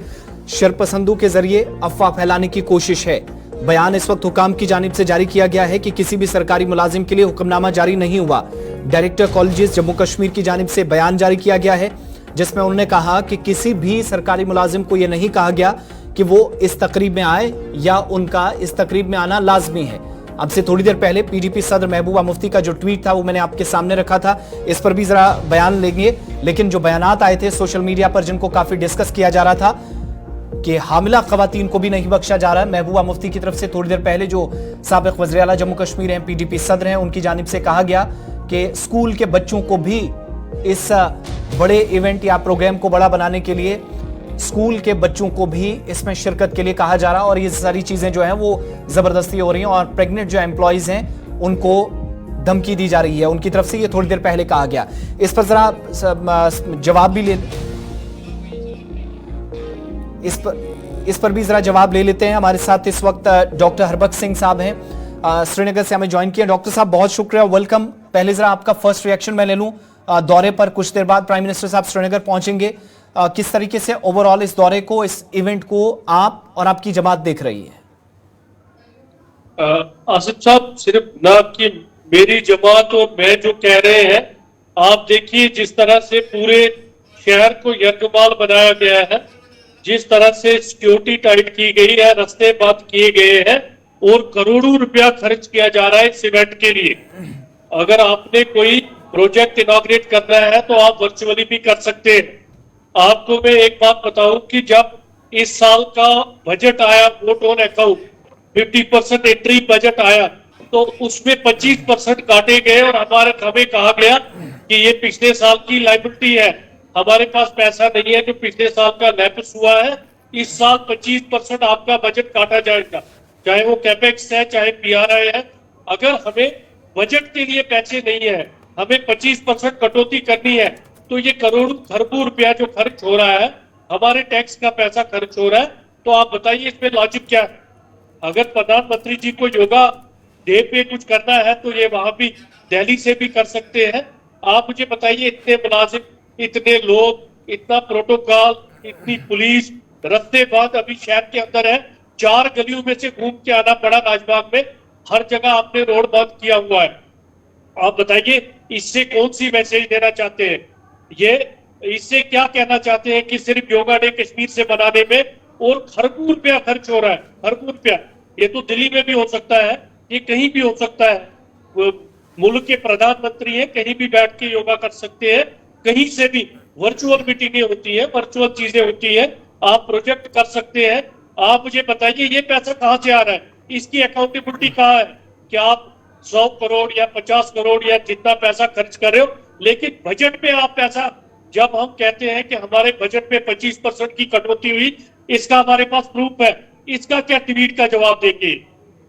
Speaker 1: शरपसंदों के जरिए अफवाह फैलाने की कोशिश है। बयान इस वक्त हुकाम की जानिब से जारी किया गया है कि किसी भी सरकारी मुलाजिम के लिए हुक्मनामा जारी नहीं हुआ। डायरेक्टर कॉलेजेस जम्मू कश्मीर की जानिब से बयान जारी किया गया है, जिसमें उन्होंने कहा कि किसी भी सरकारी मुलाजिम को यह नहीं कहा गया कि वो इस तकरीब में आए या उनका इस तकरीब में आना लाजमी है। अब से थोड़ी देर पहले PDP सदर महबूबा मुफ्ती का जो ट्वीट था वो मैंने आपके सामने रखा था, इस पर भी जरा बयान लेंगे। लेकिन जो बयानात आए थे सोशल मीडिया पर जिनको काफी डिस्कस किया जा रहा था, कि हामिला खवातीन को भी नहीं बख्शा जा रहा है। महबूबा मुफ्ती की तरफ से थोड़ी देर पहले जो साबिक वज़ीर आला जम्मू कश्मीर हैं, PDP सदर हैं, उनकी जानिब से कहा गया कि स्कूल के बच्चों को भी इस बड़े इवेंट या प्रोग्राम को बड़ा बनाने के लिए स्कूल के बच्चों को भी इसमें शिरकत के लिए कहा जा रहा है, और ये सारी चीजें जो हैं वो जबरदस्ती हो रही हैं, और प्रेग्नेंट जो एम्प्लॉयज हैं उनको धमकी दी जा रही है उनकी तरफ से। ये थोड़ी देर पहले कहा गया। इस पर जरा जवाब भी ले इस पर भी जरा जवाब ले लेते हैं। हमारे साथ इस वक्त डॉक्टर हरबख्श सिंह साहब हैं, श्रीनगर से हमें ज्वाइन किया। डॉक्टर साहब बहुत शुक्रिया, वेलकम। पहले जरा आपका फर्स्ट रिएक्शन मैं ले लूं। दौरे पर कुछ देर बाद प्राइम मिनिस्टर साहब श्रीनगर पहुंचेंगे, किस तरीके से ओवरऑल इस दौरे को, इस इवेंट को आप और आपकी जमात देख रही है?
Speaker 4: आसिफ साहब, सिर्फ ना कि मेरी जमात और मैं जो कह रहे हैं, आप देखिए जिस तरह से पूरे शहर को यरगमाल बनाया गया है, जिस तरह से सिक्योरिटी टाइट की गई है, रास्ते बंद किए गए हैं और करोड़ों रुपया खर्च किया जा रहा है इस इवेंट के लिए। अगर आपने कोई प्रोजेक्ट इनॉग्रेट करना है तो आप वर्चुअली भी कर सकते हैं। आपको मैं एक बात बताऊं कि जब इस साल का बजट आया, vote on account 50% entry budget आया, तो उसमें 25% काटे गए और हमें कहा गया कि ये पिछले साल की लायबिलिटी है, हमारे पास पैसा नहीं है जो पिछले साल का लैप्स हुआ है, इस साल 25% आपका बजट काटा जाएगा, चाहे वो कैपेक्स है चाहे PRI है। अगर हमें बजट के लिए पैसे नहीं है, हमें 25% कटौती करनी है, तो ये करोड़ों खरबों रुपया जो खर्च हो रहा है, हमारे टैक्स का पैसा खर्च हो रहा है, तो आप बताइए इसमें लॉजिक क्या है? अगर प्रधानमंत्री जी को योगा डे पे कुछ करना है तो ये वहां भी दिल्ली से भी कर सकते हैं। आप मुझे बताइए, इतने मुलाजिम, इतने लोग, इतना प्रोटोकॉल, इतनी पुलिस, रास्ते बाद अभी शहर के अंदर है, 4 गलियों में से घूम के आना पड़ा राजबाग में, हर जगह आपने रोड बंद किया हुआ है। आप बताइए इससे कौन सी मैसेज देना चाहते हैं? ये इससे क्या कहना चाहते हैं कि सिर्फ योगा डे कश्मीर से बनाने में और खरबों रुपया खर्च हो रहा है, खरबों रुपया। ये तो दिल्ली में भी हो सकता है, ये कहीं भी हो सकता है। मुल्क के प्रधानमंत्री हैं, कहीं भी बैठ के योगा कर सकते हैं, कहीं से भी वर्चुअल मीटिंगें होती है, वर्चुअल चीजें होती है, आप प्रोजेक्ट कर सकते हैं। आप मुझे बताइए ये पैसा कहां से आ रहा है, इसकी अकाउंटेबिलिटी कहां है कि आप 100 करोड़ या 50 करोड़ या जितना पैसा खर्च कर रहे हो, लेकिन बजट में आप पैसा, जब हम कहते हैं कि हमारे बजट में 25% की कटौती हुई, इसका हमारे पास प्रूफ है, इसका क्या ट्वीट का जवाब देंगे?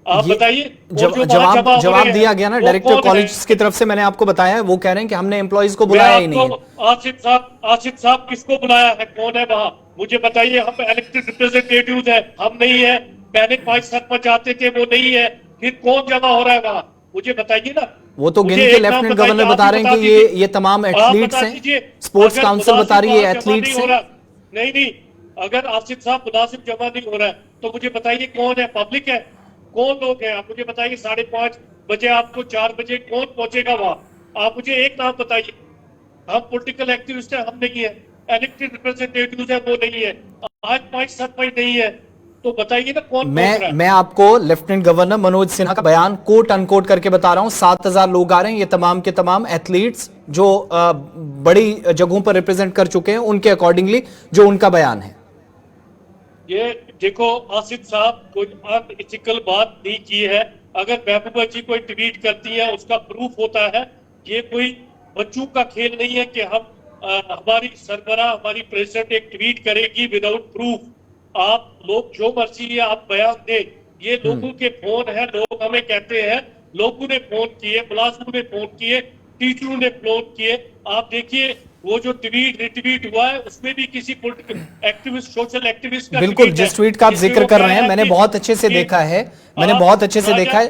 Speaker 4: आप बताइए।
Speaker 1: जवाब दिया गया ना डायरेक्टर कॉलेज की तरफ से, मैंने आपको बताया है, वो कह रहे हैं कि हमने एम्प्लॉइज को बुलाया ही नहीं।
Speaker 4: आसिफ साहब किसको बुलाया है, कौन है वहां, मुझे बताइए। हम इलेक्टेड रिप्रेजेंटेटिव्स हैं, हम नहीं है। पहले 5 सरपंच आते थे, वो नहीं है, फिर कौन जमा हो रहा है वहां, मुझे बताइए ना।
Speaker 1: वो तो गिन के लेफ्टिनेंट गवर्नर बता रहे हैं कि ये तमाम एथलीट्स हैं, स्पोर्ट्स काउंसिल बता रही है एथलीट्स हैं।
Speaker 4: नहीं, अगर आसिफ साहब मुनासिब जमा नहीं हो रहा है तो मुझे बताइए कौन है, पब्लिक है, कौन लोग हैं? आप मुझे बताइए 5:30 बजे आपको 4 बजे कौन पहुंचेगा वहां? आप मुझे एक नाम बताइए। हम पॉलिटिकल एक्टिविस्ट है, हम नहीं है, इलेक्टेड रिप्रेजेंटेटिव्स है, वो नहीं है, आज 5 सरपंच नहीं है, तो बताइए ना कौन।
Speaker 1: मैं आपको लेफ्टिनेंट गवर्नर मनोज सिन्हा का बयान कोट अनकोट करके बता रहा हूं। 7000 लोग आ रहे हैं, ये तमाम के तमाम एथलीट्स जो बड़ी जगहों पर रिप्रेजेंट कर चुके हैं, उनके अकॉर्डिंगली जो उनका बयान है।
Speaker 4: ये देखो आसिफ साहब, कोई अनइथिकल बात नहीं की है। अगर महबूबा जी कोई ट्वीट करती है, उसका प्रूफ होता है। ये कोई बच्चों का खेल नहीं है कि हम हमारी सरबराह, हमारी प्रेसिडेंट एक ट्वीट करेगी विदाउट प्रूफ। आप लोग जो मर्जी है आप बयान दें, ये लोगों के फोन है, लोग हमें कहते हैं, लोगों ने फोन किए, मुलाजिमों ने फोन किए, टीचरों ने फोन किए। आप देखिए वो जो ट्वीट रिट्वीट हुआ है, उसमें भी किसी पॉलिटिकल एक्टिविस्ट, सोशल एक्टिविस्ट का
Speaker 1: बिल्कुल, जिस ट्वीट का आप जिक्र कर रहे हैं, मैंने बहुत अच्छे से देखा है, मैंने बहुत अच्छे से देखा है।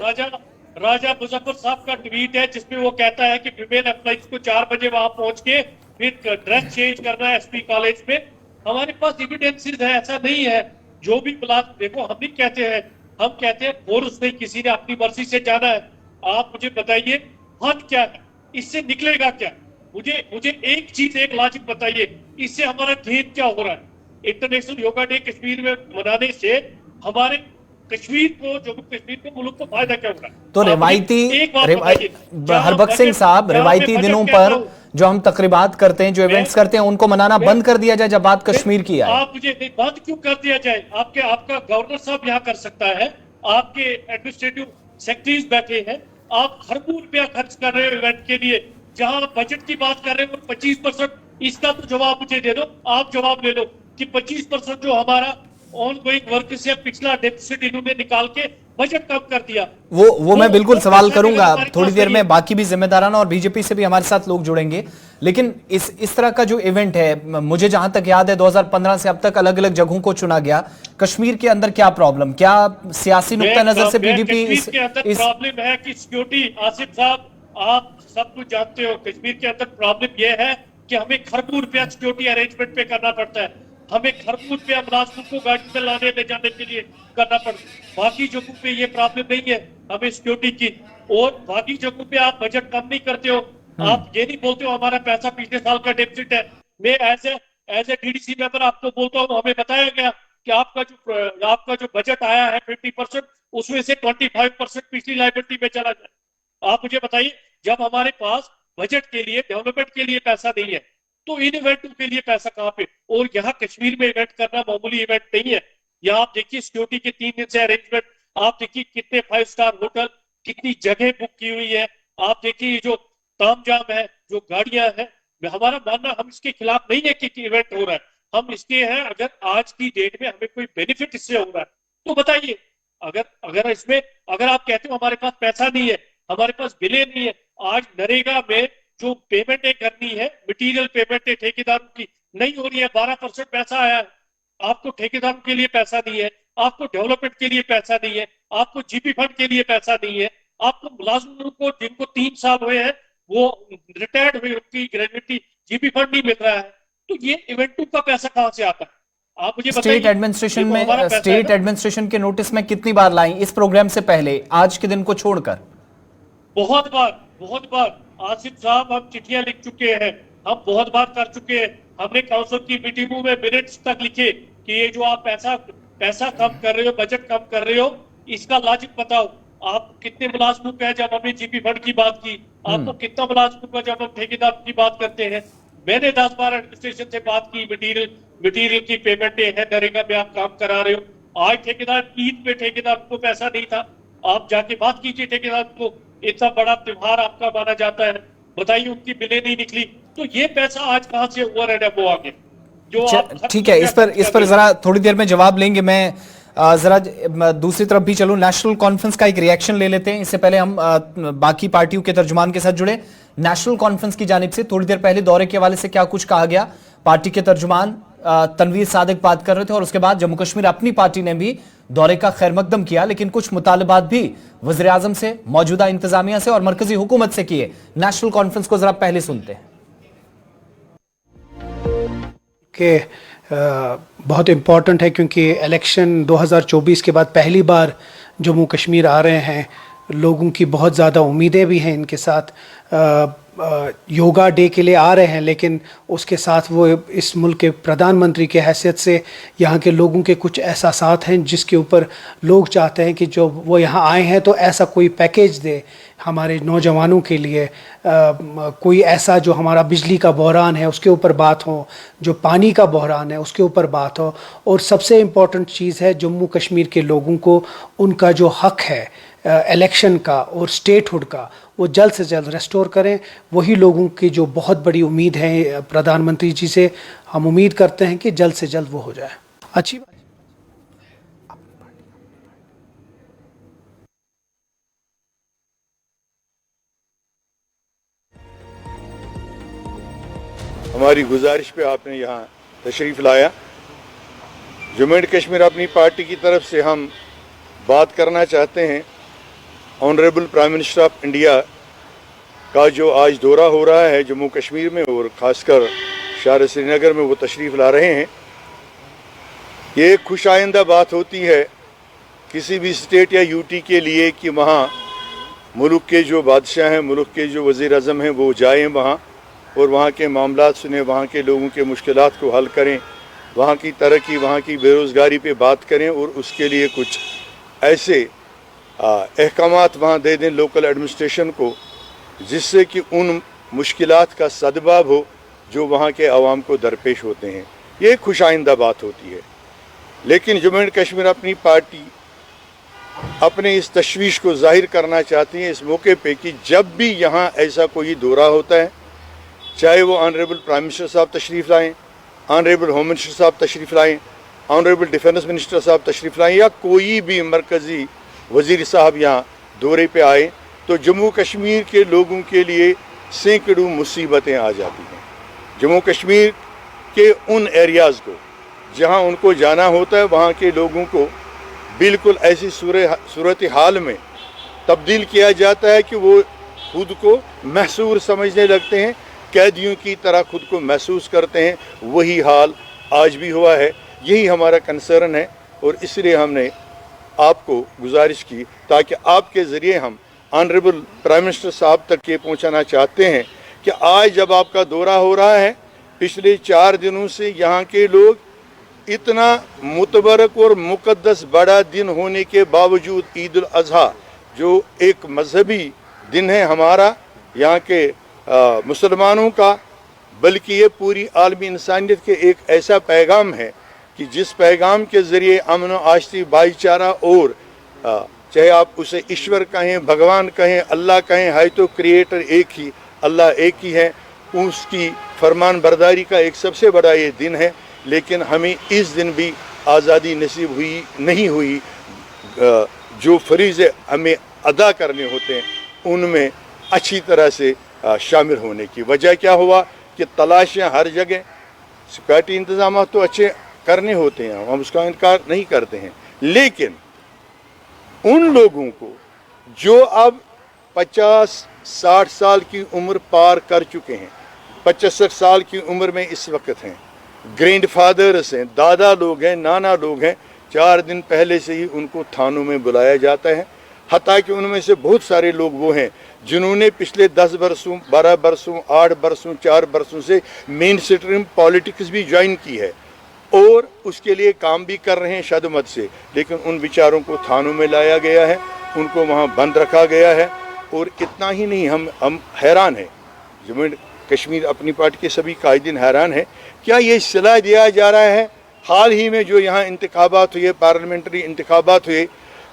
Speaker 4: राजा मुजफ्फर साहब का ट्वीट है जिसमें वो कहता है कि फीमेल एम्प्लॉइज को 4 बजे वहां पहुंच के फिर ड्रेस चेंज करना है SP कॉलेज में। हमारे पास एविडेंसेस है, ऐसा नहीं है। जो भी देखो, हम नहीं कहते हैं, हम कहते हैं फोर्स नहीं, किसी ने अपनी मर्जी से जाना है। आप मुझे बताइए हद क्या है, इससे निकलेगा क्या? मुझे एक चीज, एक लॉजिक बताइए, इससे हमारा गेन क्या हो रहा है? इंटरनेशनल योगा डे कश्मीर में मनाने से हमारे कश्मीर को, जम्मू कश्मीर को, मुल्क को फायदा क्या हो रहा है?
Speaker 1: तो रिवायती हरबख्श सिंह साहब, रिवायती दिनों पर जो हम तकरीबात करते हैं, जो इवेंट्स करते हैं, उनको मनाना बंद कर दिया जाए जब बात कश्मीर की आए?
Speaker 4: आप मुझे नहीं, बंद क्यों कर दिया जाए? आपका गवर्नर साहब यहाँ कर सकता है, आपके एडमिनिस्ट्रेटिव सेक्रेटरीज बैठे हैं, आप खरबों रुपया खर्च कर रहे हो इवेंट के लिए, जहां बजट की बात कर रहे हो 25%, इसका तो जवाब मुझे दे दो, आप जवाब ले लो कि 25% जो हमारा ऑन गोइंग वर्क से पिछला डेफिसिट इन्होंने निकाल के बजट कम कर दिया।
Speaker 1: वो मैं बिल्कुल सवाल करूंगा थोड़ी देर में,
Speaker 4: है।
Speaker 1: बाकी भी जिम्मेदाराना और बीजेपी से भी हमारे साथ लोग जुड़ेंगे। लेकिन इस तरह का जो इवेंट है, मुझे जहां तक याद है 2015 से अब तक अलग अलग जगहों को चुना गया। कश्मीर के अंदर क्या प्रॉब्लम, क्या सियासी नुक्ता नजर से बीजेपी
Speaker 4: इस प्रॉब्लम है कि सिक्योरिटी, आसिफ साहब आप सब कुछ जानते हो, कश्मीर के अंदर प्रॉब्लम यह है कि हमें खरबों रुपया सिक्योरिटी अरेंजमेंट पे करना पड़ता है, हमें खरबों रुपया मुलाजिमों को गाड़ी में लाने ले जाने के लिए करना पड़ता है। बाकी जगहों पे ये प्रॉब्लम नहीं है हमें सिक्योरिटी की, और बाकी जगहों पे आप बजट कम नहीं करते हो, आप ये नहीं बोलते हो हमारा पैसा पिछले साल का डेफिसिट है। मैं एज ए डीडीसी मेंबर आपको बोलता हूँ, हमें बताया गया कि आपका जो बजट आया है 50%, उसमें से 25% पिछली लायबिलिटी में चला जाए। आप मुझे बताइए, जब हमारे पास बजट के लिए, डेवलपमेंट के लिए पैसा नहीं है, तो इन इवेंटों के लिए पैसा कहां पे? और यहाँ कश्मीर में इवेंट करना मामूली इवेंट नहीं है। यहाँ आप देखिए सिक्योरिटी के 3 दिन से अरेंजमेंट, आप देखिए कितने 5 स्टार होटल, कितनी जगह बुक की हुई है, आप देखिए जो तामझाम है, जो गाड़ियां हैं। हमारा मानना, हम इसके खिलाफ नहीं है कि इवेंट हो रहा है, हम इसके हैं अगर आज की डेट में हमें कोई बेनिफिट इससे हो रहा है तो बताइए। अगर इसमें अगर आप कहते हो हमारे पास पैसा नहीं है, हमारे पास बिलें नहीं है, आज नरेगा में जो पेमेंटें करनी है, मटेरियल पेमेंटें ठेकेदारों की नहीं हो रही है, 12% पैसा आया है, आपको ठेकेदारों के लिए पैसा नहीं है, आपको डेवलपमेंट के लिए पैसा नहीं है, आपको जीपी फंड के लिए पैसा नहीं है, आपको मुलाजिमों को जिनको 3 साल हुए हैं वो रिटायर्ड हुए, उनकी ग्रेजुएटी जीपी फंड नहीं मिल रहा है, तो ये इवेंटों का पैसा कहां से आता है? आप मुझे बताइए।
Speaker 1: स्टेट एडमिनिस्ट्रेशन के नोटिस में कितनी बार लाई इस प्रोग्राम से पहले, आज के दिन को छोड़कर?
Speaker 4: बहुत बार आसिफ साहब, हम चिट्ठियां लिख चुके हैं, हम बहुत बार कर चुके हैं, हमने काउंसिल की मीटिंगों में मिनट्स तक लिखे कि ये जो आप पैसा कम कर रहे हो, बजट कम कर रहे हो, इसका लॉजिक बताओ। आप कितने मुलाजिमों का है जब हमने जीपी फंड की बात की, आपको कितना मुलाजिमों का जब हम ठेकेदार की बात करते हैं। मैंने 10 बार एडमिनिस्ट्रेशन से बात की, मटीरियल की पेमेंटें हैं, नरेगा में आप काम करा रहे हो। आज ठेकेदार, ईद पे ठेकेदार को पैसा नहीं था, आप जाके बात कीजिए ठेकेदार को, इतना बड़ा त्योहार आपका माना जाता है, बताइए उनकी बिलें नहीं निकली, तो ये पैसा आज कहां से ओवर एंड अबव आ गया? जो
Speaker 1: ठीक है, इस पर जरा थोड़ी देर में जवाब लेंगे। मैं जरा दूसरी तरफ भी चलूं, नेशनल कॉन्फ्रेंस का एक रिएक्शन ले लेते हैं। इससे पहले हम बाकी पार्टियों के तर्जुमान के साथ जुड़े। नेशनल कॉन्फ्रेंस की जानिब से थोड़ी देर पहले दौरे के हवाले से क्या कुछ कहा गया? पार्टी के तर्जुमान तनवीर सादिक बात कर रहे थे और उसके बाद जम्मू कश्मीर अपनी पार्टी ने भी दौरे का खैर मकदम किया, लेकिन कुछ मुतालबात भी वज़ीर आज़म से, मौजूदा इंतजामिया से और मरकजी हुकूमत से किए। नेशनल कॉन्फ्रेंस को जरा पहले सुनते हैं।
Speaker 5: बहुत इम्पॉर्टेंट है क्योंकि इलेक्शन 2024 के बाद पहली बार जम्मू कश्मीर आ रहे हैं, लोगों की बहुत ज़्यादा उम्मीदें भी हैं इनके साथ। योगा डे के लिए आ रहे हैं, लेकिन उसके साथ वो इस मुल्क के प्रधानमंत्री के हैसियत से यहाँ के लोगों के कुछ एहसासात हैं जिसके ऊपर लोग चाहते हैं कि जो वो यहाँ आए हैं तो ऐसा कोई पैकेज दे हमारे नौजवानों के लिए, कोई ऐसा जो हमारा बिजली का बहरान है उसके ऊपर बात हो, जो पानी का बहरान है उसके ऊपर बात हो, और सबसे इम्पॉर्टेंट चीज़ है जम्मू कश्मीर के लोगों को उनका जो हक़ है इलेक्शन का और स्टेटहुड का, वो जल्द से जल्द रेस्टोर करें। वही लोगों की जो बहुत बड़ी उम्मीद है प्रधानमंत्री जी से, हम उम्मीद करते हैं कि जल्द से जल्द वो हो जाए। अच्छी बात।
Speaker 6: हमारी गुजारिश पे आपने यहाँ तशरीफ़ लाया। जम्मू एंड कश्मीर अपनी पार्टी की तरफ से हम बात करना चाहते हैं, honourable prime minister of India का जो आज दौरा हो रहा है जम्मू कश्मीर में और ख़ासकर शहर श्रीनगर में वो तशरीफ़ ला रहे हैं। ये एक खुश आइंदा बात होती है किसी भी स्टेट या यूटी के लिए कि वहाँ मुल्क के जो बादशाह हैं, मुल्क के जो वज़ीर आज़म हैं वो जाएँ वहाँ और वहाँ के मामलात सुने, वहाँ के लोगों के मुश्किलात को हल करें, वहाँ की तरक्की, वहाँ की बेरोज़गारी पे बात करें और उसके लिए कुछ ऐसे अहकामात वहाँ दे दें लोकल एडमिनिस्ट्रेशन को जिससे कि उन मुश्किलात का सदबाब हो जो वहाँ के अवाम को दरपेश होते हैं। ये खुश आइंदा बात होती है। लेकिन जम्मू एंड कश्मीर अपनी पार्टी अपने इस तशवीश को जाहिर करना चाहती है इस मौके पे कि जब भी यहाँ ऐसा कोई दौरा होता है, चाहे वो ऑनरेबल प्राइम मिनिस्टर साहब तशरीफ़ लाएँ, ऑनरेबल होम मिनिस्टर साहब तशरीफ़ लाएँ, ऑनरेबल डिफेंस मिनिस्टर साहब तशरीफ़ लाएँ, या कोई भी मरकज़ी वज़ीर साहब यहाँ दौरे पे आए, तो जम्मू कश्मीर के लोगों के लिए सैकड़ों मुसीबतें आ जाती हैं। जम्मू कश्मीर के उन एरियाज़ को जहाँ उनको जाना होता है, वहाँ के लोगों को बिल्कुल ऐसी सूरत हाल में तब्दील किया जाता है कि वो खुद को महसूर समझने लगते हैं, कैदियों की तरह खुद को महसूस करते हैं। वही हाल आज भी हुआ है। यही हमारा कंसर्न है और इसलिए हमने आपको गुजारिश की ताकि आपके ज़रिए हम ऑनरेबल प्राइम मिनिस्टर साहब तक ये पहुंचाना चाहते हैं कि आज जब आपका दौरा हो रहा है, पिछले 4 दिनों से यहाँ के लोग इतना मुतबरक और मुक़द्दस बड़ा दिन होने के बावजूद ईद उल अज़हा जो एक मजहबी दिन है हमारा यहाँ के मुसलमानों का, बल्कि ये पूरी आलमी इंसानियत के एक ऐसा पैगाम है कि जिस पैगाम के ज़रिए अमन व आश्ती भाईचारा और चाहे आप उसे ईश्वर कहें, भगवान कहें, अल्लाह कहें, है तो क्रिएटर एक ही, अल्लाह एक ही है, उसकी फरमान बरदारी का एक सबसे बड़ा ये दिन है। लेकिन हमें इस दिन भी आज़ादी नसीब हुई नहीं हुई। जो फरीज़े हमें अदा करने होते हैं उनमें अच्छी तरह से शामिल होने की वजह क्या हुआ कि तलाशियाँ हर जगह, सिक्योरिटी इंतज़ाम तो अच्छे करने होते हैं, हम उसका इनकार नहीं करते हैं, लेकिन उन लोगों को जो अब 50-60 साल की उम्र पार कर चुके हैं, 65 साल की उम्र में इस वक्त हैं, ग्रैंड फादर्स हैं, दादा लोग हैं, नाना लोग हैं, 4 दिन पहले से ही उनको थानों में बुलाया जाता है। हत्ता कि उनमें से बहुत सारे लोग वो हैं जिन्होंने पिछले 10 बरसों, 12 बरसों, 8 बरसों, 4 बरसों से मेन स्ट्रीम पॉलिटिक्स भी ज्वाइन की है और उसके लिए काम भी कर रहे हैं शदमत से, लेकिन उन बेचारों को थानों में लाया गया है, उनको वहाँ बंद रखा गया है। और इतना ही नहीं, हम हैरान हैं, जम्मू कश्मीर अपनी पार्टी के सभी कायदीन हैरान है, क्या ये सलाह दिया जा रहा है। हाल ही में जो यहाँ इंतखाबात हुए, पार्लियामेंट्री इंतखाबात हुए,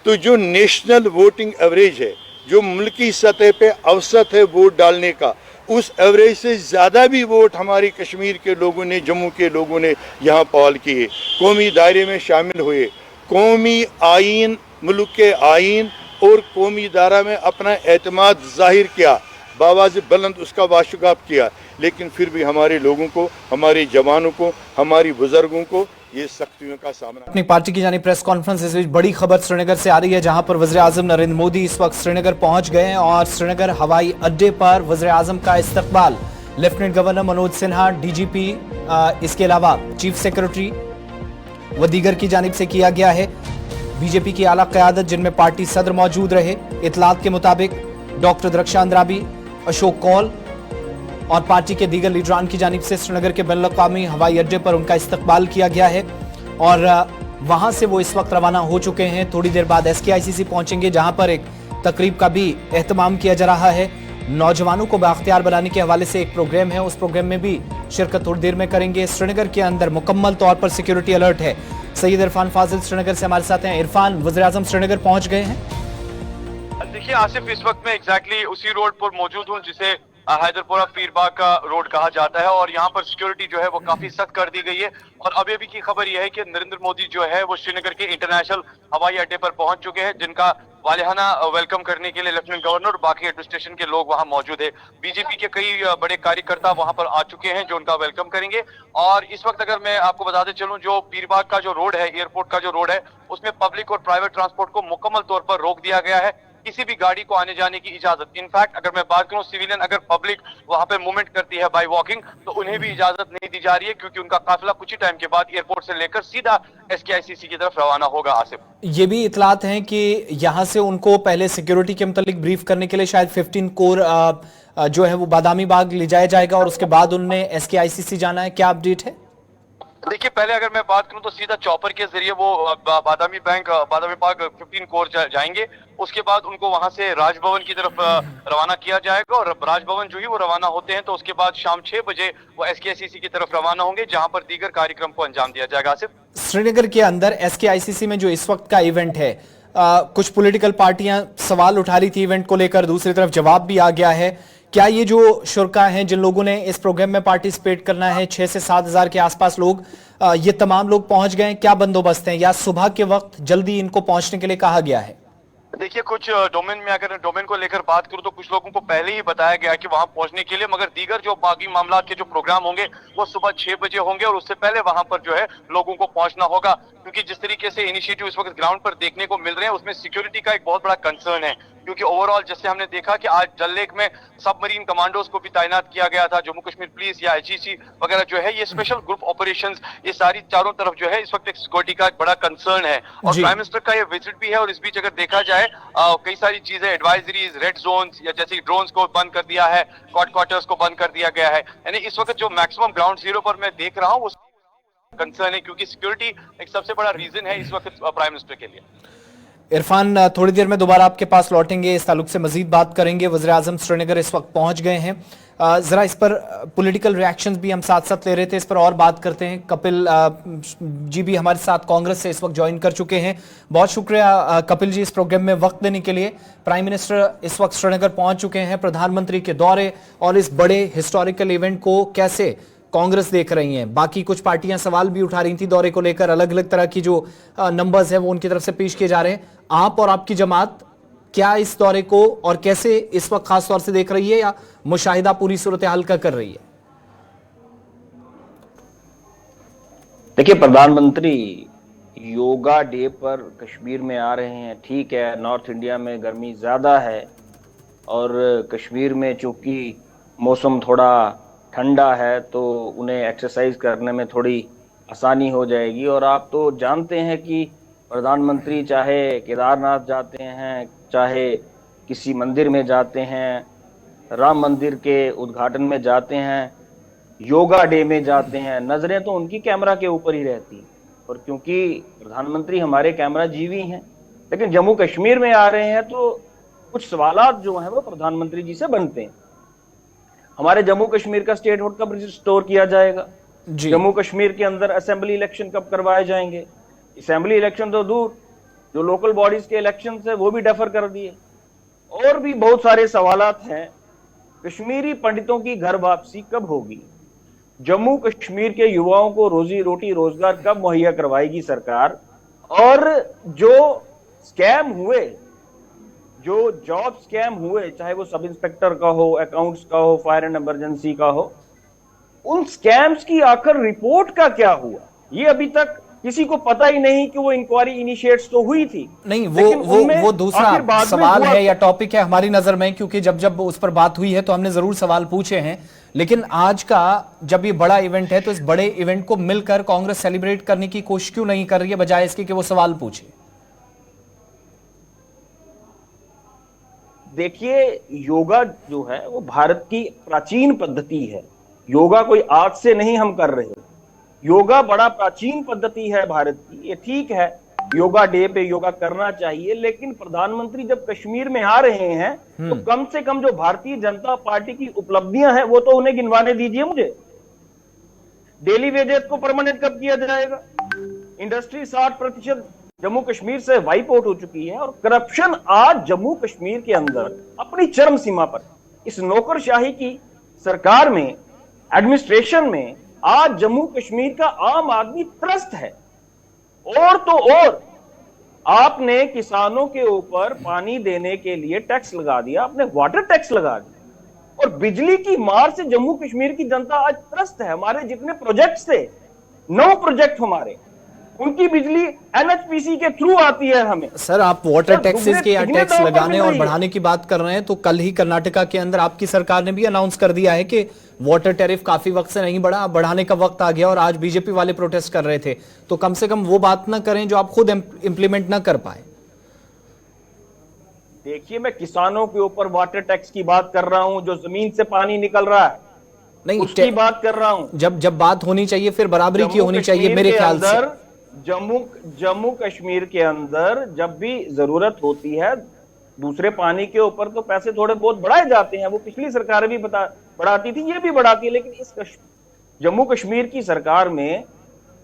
Speaker 6: तो जो नेशनल वोटिंग एवरेज है, जो मुल्की सतह पे औसत है वोट डालने का, उस एवरेज से ज़्यादा भी वोट हमारी कश्मीर के लोगों ने, जम्मू के लोगों ने यहाँ पाल किए, कौमी दायरे में शामिल हुए, कौमी आइन, मुल्क के आइन और कौमी दायरा में अपना एतमाद जाहिर किया, बावाज़ बुलंद उसका वाशुगाब किया। लेकिन फिर भी हमारे लोगों को, हमारे जवानों को, हमारी बुजुर्गों को ये सख्तियों का सामना।
Speaker 1: अपनी पार्टी की जानी प्रेस कॉन्फ्रेंस, इस बीच बड़ी खबर श्रीनगर से आ रही है, जहां पर वज़ीर आज़म नरेंद्र मोदी इस वक्त श्रीनगर पहुंच गए हैं और श्रीनगर हवाई अड्डे पर वज़ीर आज़म का इस्तकबाल lieutenant governor Manoj Sinha, DGP, इसके अलावा चीफ सेक्रेटरी व दीगर की जानिब से किया गया है। बीजेपी की आला क़यादत, जिनमें पार्टी सदर मौजूद रहे, इतलात के मुताबिक डॉक्टर दरख्शान अंद्राबी, अशोक कौल और पार्टी के दीगर लीडरान की जानिब से श्रीनगर के बैनुल-अक़वामी हवाई अड्डे पर उनका इस्तकबाल किया गया है और वहां से वो इस वक्त रवाना हो चुके हैं। थोड़ी देर बाद SKICC पहुंचेंगे, जहां पर एक तकरीब का भी एहतमाम किया जा रहा है। नौजवानों को बाख्तियार बनाने के हवाले से एक प्रोग्राम है, उस प्रोग्राम में भी शिरकत थोड़ी देर में करेंगे। श्रीनगर के अंदर मुकम्मल तौर पर सिक्योरिटी अलर्ट है। सैयद इरफान फाजिल श्रीनगर से हमारे साथ हैं। इरफान, वज़ीर आज़म श्रीनगर पहुंच गए हैं?
Speaker 7: देखिए आसिफ, इस वक्त मैं एग्जैक्टली उसी रोड पर मौजूद हूँ जिसे हैदरपुरा पीरबाग का रोड कहा जाता है और यहाँ पर सिक्योरिटी जो है वो काफी सख्त कर दी गई है। और अभी अभी की खबर यह है कि नरेंद्र मोदी जो है वो श्रीनगर के इंटरनेशनल हवाई अड्डे पर पहुंच चुके हैं, जिनका वालिहाना वेलकम करने के लिए लेफ्टिनेंट गवर्नर और बाकी एडमिनिस्ट्रेशन के लोग वहां मौजूद है। बीजेपी के कई बड़े कार्यकर्ता वहां पर आ चुके हैं जो उनका वेलकम करेंगे। और इस वक्त अगर मैं आपको बताते चलूं, जो पीरबाग का जो रोड है, एयरपोर्ट का जो रोड है, उसमें पब्लिक और प्राइवेट ट्रांसपोर्ट को मुकम्मल तौर पर रोक दिया गया है, किसी भी गाड़ी को आने जाने की इजाजत। इनफैक्ट अगर मैं बात करूं, सिविलियन अगर पब्लिक वहां पे मूवमेंट करती है बाय वॉकिंग, तो उन्हें भी इजाजत नहीं दी जा रही है, क्योंकि उनका काफिला कुछ ही टाइम के बाद एयरपोर्ट से लेकर सीधा SKICC की तरफ रवाना होगा। आसिफ, ये
Speaker 1: भी इतलात हैं कि यहां से उनको पहले सिक्योरिटी के मुतालिक ब्रीफ करने के लिए शायद 15 कोर जो है वो बादामी बाग ले जाया जाएगा और उसके बाद उन्हें SKICC जाना है। क्या अपडेट है?
Speaker 7: देखिए, पहले अगर मैं बात करूं तो सीधा चॉपर के जरिए वो बादामी पार्क 15 कोर जाएंगे। उसके बाद उनको वहां से राजभवन की तरफ रवाना किया जाएगा और राजभवन जो ही वो रवाना होते हैं तो उसके बाद शाम 6 बजे वो SKICC की तरफ रवाना होंगे, जहां पर दीगर कार्यक्रम को अंजाम दिया जाएगा। आसिफ,
Speaker 1: श्रीनगर के अंदर SKICC में जो इस वक्त का इवेंट है, कुछ पॉलिटिकल पार्टियां सवाल उठा रही थी इवेंट को लेकर, दूसरी तरफ जवाब भी आ गया है। क्या ये जो शुरा हैं जिन लोगों ने इस प्रोग्राम में पार्टिसिपेट करना है, 6 से 7 हजार के आसपास लोग, ये तमाम लोग पहुंच गए? क्या बंदोबस्त है या सुबह के वक्त जल्दी इनको पहुंचने के लिए कहा गया है?
Speaker 7: देखिए, कुछ डोमेन में अगर डोमेन को लेकर बात करूं तो कुछ लोगों को पहले ही बताया गया कि वहां पहुंचने के लिए, मगर दीगर जो बाकी मामला के जो प्रोग्राम होंगे वो सुबह 6 बजे होंगे और उससे पहले वहां पर जो है लोगों को पहुंचना होगा, क्योंकि जिस तरीके से इनिशिएटिव इस वक्त ग्राउंड पर देखने को मिल रहे हैं उसमें सिक्योरिटी का एक बहुत बड़ा कंसर्न है। क्योंकि ओवरऑल जैसे हमने देखा कि आज डल लेक में सबमरीन कमांडोज को भी तैनात किया गया था, जम्मू कश्मीर पुलिस या HEC वगैरह जो है, ये स्पेशल ग्रुप ऑपरेशंस, ये सारी चारों तरफ जो है इस वक्त एक सिक्योरिटी का एक बड़ा कंसर्न है। और प्राइम मिनिस्टर का ये विजिट भी है और इस बीच अगर देखा जाए कई सारी चीजें, एडवाइजरीज, रेड जोन्स या जैसे ड्रोन्स को बंद कर दिया है, क्वाड क्वार्टर्स को बंद कर दिया गया है। यानी इस वक्त जो मैक्सिमम ग्राउंड जीरो पर मैं देख रहा हूँ कंसर्न है, क्योंकि सिक्योरिटी एक सबसे बड़ा रीजन है इस वक्त प्राइम मिनिस्टर के लिए।
Speaker 1: इरफान, थोड़ी देर में दोबारा आपके पास लौटेंगे, इस ताल्लुक से मजीद बात करेंगे। वज़ीर आज़म श्रीनगर इस वक्त पहुंच गए हैं, जरा इस पर पॉलिटिकल रिएक्शंस भी हम साथ साथ ले रहे थे, इस पर और बात करते हैं। कपिल जी भी हमारे साथ कांग्रेस से इस वक्त ज्वाइन कर चुके हैं। बहुत शुक्रिया कपिल जी इस प्रोग्राम में वक्त देने के लिए। प्राइम मिनिस्टर इस वक्त श्रीनगर पहुंच चुके हैं, प्रधानमंत्री के दौरे और इस बड़े हिस्टोरिकल इवेंट को कैसे कांग्रेस देख रही हैं? बाकी कुछ पार्टियां सवाल भी उठा रही थी दौरे को लेकर, अलग अलग तरह की जो नंबर्स हैं वो उनकी तरफ से पेश किए जा रहे हैं। आप और आपकी जमात क्या इस दौरे को और कैसे इस वक्त खास तौर से देख रही है या मुशाहिदा पूरी सूरत हाल का कर रही है?
Speaker 8: देखिए, प्रधानमंत्री योगा डे पर कश्मीर में आ रहे हैं। ठीक है, नॉर्थ इंडिया में गर्मी ज़्यादा है और कश्मीर में चूंकि मौसम थोड़ा ठंडा है तो उन्हें एक्सरसाइज करने में थोड़ी आसानी हो जाएगी। और आप तो जानते हैं कि प्रधानमंत्री चाहे केदारनाथ जाते हैं, चाहे किसी मंदिर में जाते हैं, राम मंदिर के उद्घाटन में जाते हैं, योगा डे में जाते हैं, नज़रें तो उनकी कैमरा के ऊपर ही रहती हैं। और क्योंकि प्रधानमंत्री हमारे कैमरा जीवी हैं, लेकिन जम्मू कश्मीर में आ रहे हैं तो कुछ सवालात जो हैं वो प्रधानमंत्री जी से बनते हैं। हमारे जम्मू कश्मीर का स्टेटहुड कब रिस्टोर किया जाएगा? जम्मू कश्मीर के अंदर असेंबली इलेक्शन कब करवाए जाएंगे? असेंबली इलेक्शन तो दूर, जो लोकल बॉडीज के इलेक्शन है वो भी डेफर कर दिए। और भी बहुत सारे सवालात हैं। कश्मीरी पंडितों की घर वापसी कब होगी? जम्मू कश्मीर के युवाओं को रोजी रोटी रोजगार कब मुहैया करवाएगी सरकार? और जो स्कैम हुए, जो जॉब स्कैम हुए, चाहे वो सब इंस्पेक्टर का हो, अकाउंट्स का हो, फायर एंड इमरजेंसी का हो, उन स्कैम्स की आखिर रिपोर्ट का क्या हुआ? ये अभी तक किसी को पता ही नहीं कि वो इंक्वायरी इनिशिएट्स तो हुई थी।
Speaker 1: नहीं, वो दूसरा सवाल है या टॉपिक है हमारी नजर में, क्योंकि जब उस पर बात हुई है तो हमने जरूर सवाल पूछे हैं। लेकिन आज का जब ये बड़ा इवेंट है तो इस बड़े इवेंट को मिलकर कांग्रेस सेलिब्रेट करने की कोशिश क्यों नहीं कर रही है, बजाय इसके कि वो सवाल पूछे?
Speaker 8: देखिए, योगा जो है वो भारत की प्राचीन पद्धति है। योगा कोई आज से नहीं हम कर रहे। योगा बड़ा प्राचीन पद्धति है भारत की। ये ठीक है, योगा डे पे योगा करना चाहिए, लेकिन प्रधानमंत्री जब कश्मीर में आ रहे हैं तो कम से कम जो भारतीय जनता पार्टी की उपलब्धियां हैं वो तो उन्हें गिनवाने दीजिए मुझे। डेली वेजेस को परमानेंट कब किया जाएगा? इंडस्ट्री 60% जम्मू कश्मीर से वाइप आउट हो चुकी है और करप्शन आज जम्मू कश्मीर के अंदर अपनी चरम सीमा पर। इस नौकरशाही की सरकार में, एडमिनिस्ट्रेशन में आज जम्मू कश्मीर का आम आदमी त्रस्त है। और तो और आपने किसानों के ऊपर पानी देने के लिए टैक्स लगा दिया, आपने वाटर टैक्स लगा दिया और बिजली की मार से जम्मू कश्मीर की जनता आज त्रस्त है। हमारे जितने प्रोजेक्ट्स थे, 9 प्रोजेक्ट हमारे, उनकी बिजली एनएचपीसी के थ्रू आती है हमें।
Speaker 1: सर, आप वाटर टैक्सेस के या टैक्स लगाने और बढ़ाने की बात कर रहे हैं, तो कल ही कर्नाटका के अंदर आपकी सरकार ने भी अनाउंस कर दिया है कि वाटर टैरिफ काफी वक्त से नहीं बढ़ा, बढ़ाने का वक्त आ गया। और आज बीजेपी वाले प्रोटेस्ट कर रहे थे, तो कम से कम वो बात ना करें जो आप खुद इंप्लीमेंट ना कर पाए।
Speaker 8: देखिए, मैं किसानों के ऊपर वाटर टैक्स की बात कर रहा हूं, जो जमीन से पानी निकल रहा है,
Speaker 1: नहीं,
Speaker 8: उसकी बात कर रहा हूं।
Speaker 1: जब बात होनी चाहिए फिर बराबरी की होनी चाहिए मेरे ख्याल से।
Speaker 8: जम्मू कश्मीर के अंदर जब भी जरूरत होती है दूसरे पानी के ऊपर तो पैसे थोड़े बहुत बढ़ाए जाते हैं, वो पिछली सरकार भी बढ़ाती थी, ये भी बढ़ाती है, लेकिन इस जम्मू कश्मीर की सरकार में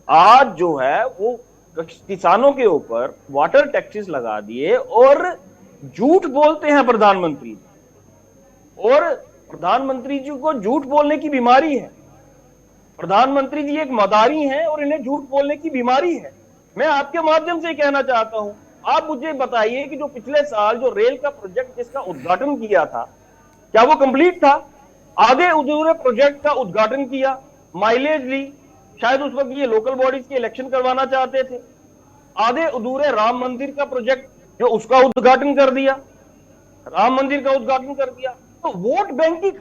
Speaker 8: आज जो है वो किसानों के ऊपर वाटर टैक्सेस लगा दिए और झूठ बोलते हैं प्रधानमंत्री, और प्रधानमंत्री जी को झूठ बोलने की बीमारी है। प्रधानमंत्री जी एक मदारी हैं और इन्हें झूठ बोलने की बीमारी है। मैं आपके माध्यम से कहना चाहता हूं, आप मुझे बताइए कि जो पिछले साल जो रेल का प्रोजेक्ट जिसका उद्घाटन किया था, क्या वो कंप्लीट था? आधे अधूरे प्रोजेक्ट का उद्घाटन किया, माइलेज ली, शायद उस वक्त ये लोकल बॉडीज के इलेक्शन करवाना चाहते थे। आधे अधूरे राम मंदिर का प्रोजेक्ट जो उसका उद्घाटन कर दिया, राम मंदिर का उद्घाटन कर दिया, तो वोट बैंक की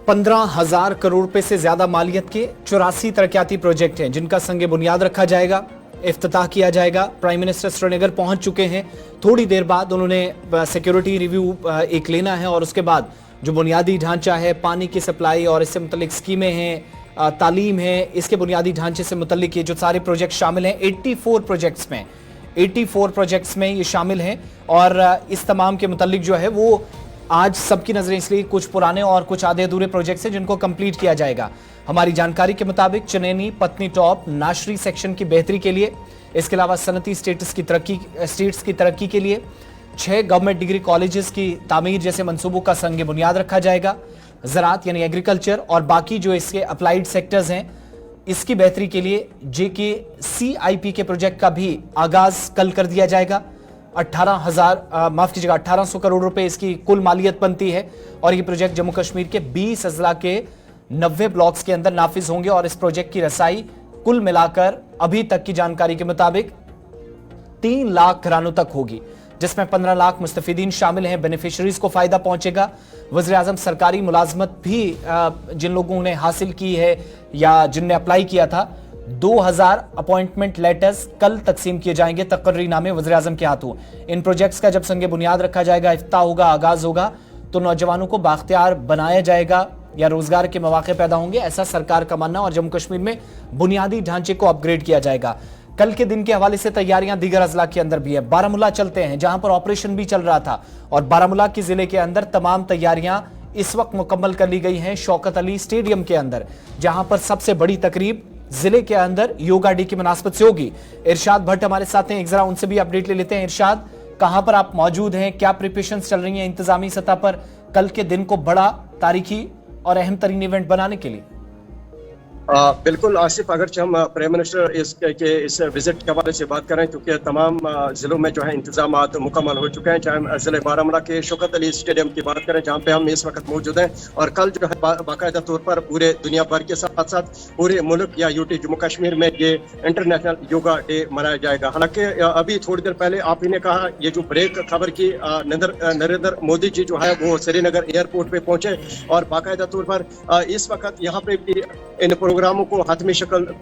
Speaker 1: 15,000 करोड़ रुपए से ज्यादा मालियत के 84 तरक्याती प्रोजेक्ट हैं जिनका संगे बुनियाद रखा जाएगा, इफ्तिताह किया जाएगा। प्राइम मिनिस्टर श्रीनगर पहुंच चुके हैं। थोड़ी देर बाद उन्होंने सिक्योरिटी रिव्यू एक लेना है और उसके बाद जो बुनियादी ढांचा है, पानी की सप्लाई और इससे मुतल्लिक स्कीमें हैं, तालीम है, इसके बुनियादी ढांचे से मुतल्लिक ये जो सारे प्रोजेक्ट शामिल हैं 84 प्रोजेक्ट्स में ये शामिल हैं। और इस तमाम के मुतल्लिक जो है वो आज सबकी नजरें इसलिए कुछ पुराने और कुछ आधे अधूरे प्रोजेक्ट्स हैं जिनको कंप्लीट किया जाएगा। हमारी जानकारी के मुताबिक चनैनी पत्नी टॉप नाशरी सेक्शन की बेहतरी के लिए, इसके अलावा सनती स्टेट्स की तरक्की के लिए 6 गवर्नमेंट डिग्री कॉलेजेस की तामीर जैसे मंसूबों का संग बुनियाद रखा जाएगा। ज़राअत यानी एग्रीकल्चर और बाकी जो इसके अप्लाइड सेक्टर्स हैं इसकी बेहतरी के लिए JKCIP के प्रोजेक्ट का भी आगाज कल कर दिया जाएगा। 1800 करोड़ रुपए इसकी कुल मालियत बनती है और ये प्रोजेक्ट जम्मू कश्मीर के 20 अजला के 90 ब्लॉक्स के अंदर नाफिज होंगे और इस प्रोजेक्ट की रसाई कुल मिलाकर अभी तक की जानकारी के मुताबिक 3 लाख घरानों तक होगी, जिसमें 15 लाख मुस्तफीदीन शामिल हैं, बेनिफिशरीज को फायदा पहुंचेगा। वज़ीर आज़म सरकारी मुलाजमत भी जिन लोगों ने हासिल की है या जिनने अप्लाई किया था, 2000 अपॉइंटमेंट लेटर्स कल तकसीम किए जाएंगे तकर्रीनामे वज़ीर आज़म के हाथों। इन प्रोजेक्ट्स का जब संगे बुनियाद रखा जाएगा, इफ्ताह होगा, आगाज होगा, तो नौजवानों को बाख्तियार बनाया जाएगा या रोजगार के मौके पैदा होंगे, ऐसा सरकार का मानना। और जम्मू कश्मीर में बुनियादी ढांचे को अपग्रेड किया जाएगा। कल के दिन के हवाले से तैयारियां दीगर अजला के अंदर भी है। बारामूला चलते हैं जहां पर ऑपरेशन भी चल रहा था और बारामूला के जिले के अंदर तमाम तैयारियां इस वक्त मुकम्मल कर ली गई हैं शौकत अली स्टेडियम के अंदर, जहां पर सबसे बड़ी तकरीब जिले के अंदर योगा डे की मुनासबत से होगी। इरशाद भट्ट हमारे साथ हैं, एक जरा उनसे भी अपडेट ले लेते हैं। इरशाद, कहां पर आप मौजूद हैं, क्या प्रिपरेशन चल रही हैं इंतजामी सतह पर कल के दिन को बड़ा तारीखी और अहम तरीन इवेंट बनाने के लिए?
Speaker 9: बिल्कुल आसिफ, अगर हम प्राइम मिनिस्टर इस विजिट के हवाले से बात करें, क्योंकि तमाम जिलों में जो है इंतजाम मुकम्मल हो चुके हैं, चाहे हम जिले बारामूला के शौकत अली स्टेडियम की बात करें जहां पे हम इस वक्त मौजूद हैं, और कल जो है बाकायदा तौर पर पूरे दुनिया भर के साथ साथ पूरे मुल्क या यूटी जम्मू कश्मीर में ये इंटरनेशनल योगा डे मनाया जाएगा। हालांकि अभी थोड़ी देर पहले आप ही ने कहा, ये जो ब्रेक खबर की, नरेंद्र मोदी जी जो है वो श्रीनगर एयरपोर्ट पे पहुंचे और बाकायदा तौर पर इस वक्त यहाँ पे भी इन प्रोग्रामों को हतमी शक्ल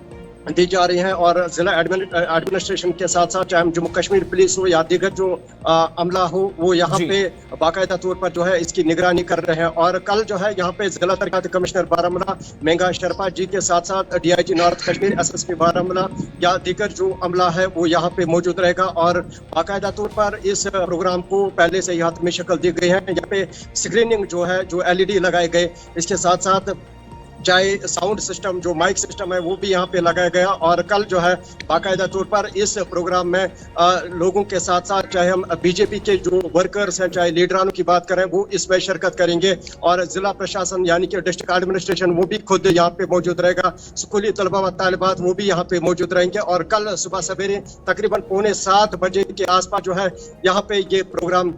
Speaker 9: दी जा रही है और जिला एडमिनिस्ट्रेशन के साथ साथ चाहे जम्मू कश्मीर पुलिस हो या दीगर जो अमला हो वो यहाँ पे बाकायदा तौर पर जो है इसकी निगरानी कर रहे हैं। और कल जो है यहाँ पे जिला तरक्याती कमिश्नर बारामूला मेंगा शर्पा जी के साथ साथ DIG north Kashmir SSP Baramulla या दीगर जो अमला है वो यहाँ पे मौजूद रहेगा और बाकायदा तौर पर इस प्रोग्राम को पहले से ही हाथ में शक्ल दी गई है। यहाँ पे स्क्रीनिंग जो है, जो LED लगाए गए, इसके साथ साथ चाहे साउंड सिस्टम जो माइक सिस्टम है वो भी यहाँ पे लगाया गया और कल जो है बाकायदा तौर पर इस प्रोग्राम में लोगों के साथ साथ चाहे हम BJP के जो वर्कर्स हैं, चाहे लीडरानों की बात करें, वो इसमें शिरकत करेंगे और जिला प्रशासन यानी कि डिस्ट्रिक्ट एडमिनिस्ट्रेशन वो भी खुद यहाँ पे मौजूद रहेगा। स्कूली तलबा व तालिबात वो भी यहाँ पे मौजूद रहेंगे और कल सुबह सवेरे तकरीबन 6:45 बजे के आसपास जो है यहाँ पे ये प्रोग्राम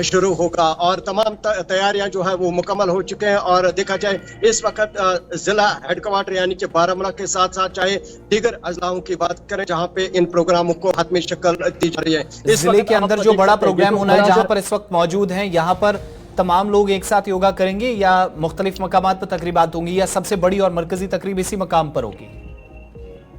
Speaker 9: शुरू होगा और तमाम तैयारियां जो है वो मुकम्मल हो चुके हैं। और देखा जाए इस वक्त जिला हेडक्वार्टर यानी कि बारामूला के साथ साथ चाहे दीगर अजलाओं की बात करें जहां पे इन प्रोग्रामों को हतमी शक्ल दी जा रही है।
Speaker 1: इस जिले के अंदर जो बड़ा प्रोग्राम होना है, जहां पर इस वक्त मौजूद हैं, यहाँ पर तमाम लोग एक साथ योगा करेंगे या मुख्तलिफ मकामात पर तकरीबात होंगी या सबसे बड़ी और मरकजी तकरीब इसी मकाम पर होगी?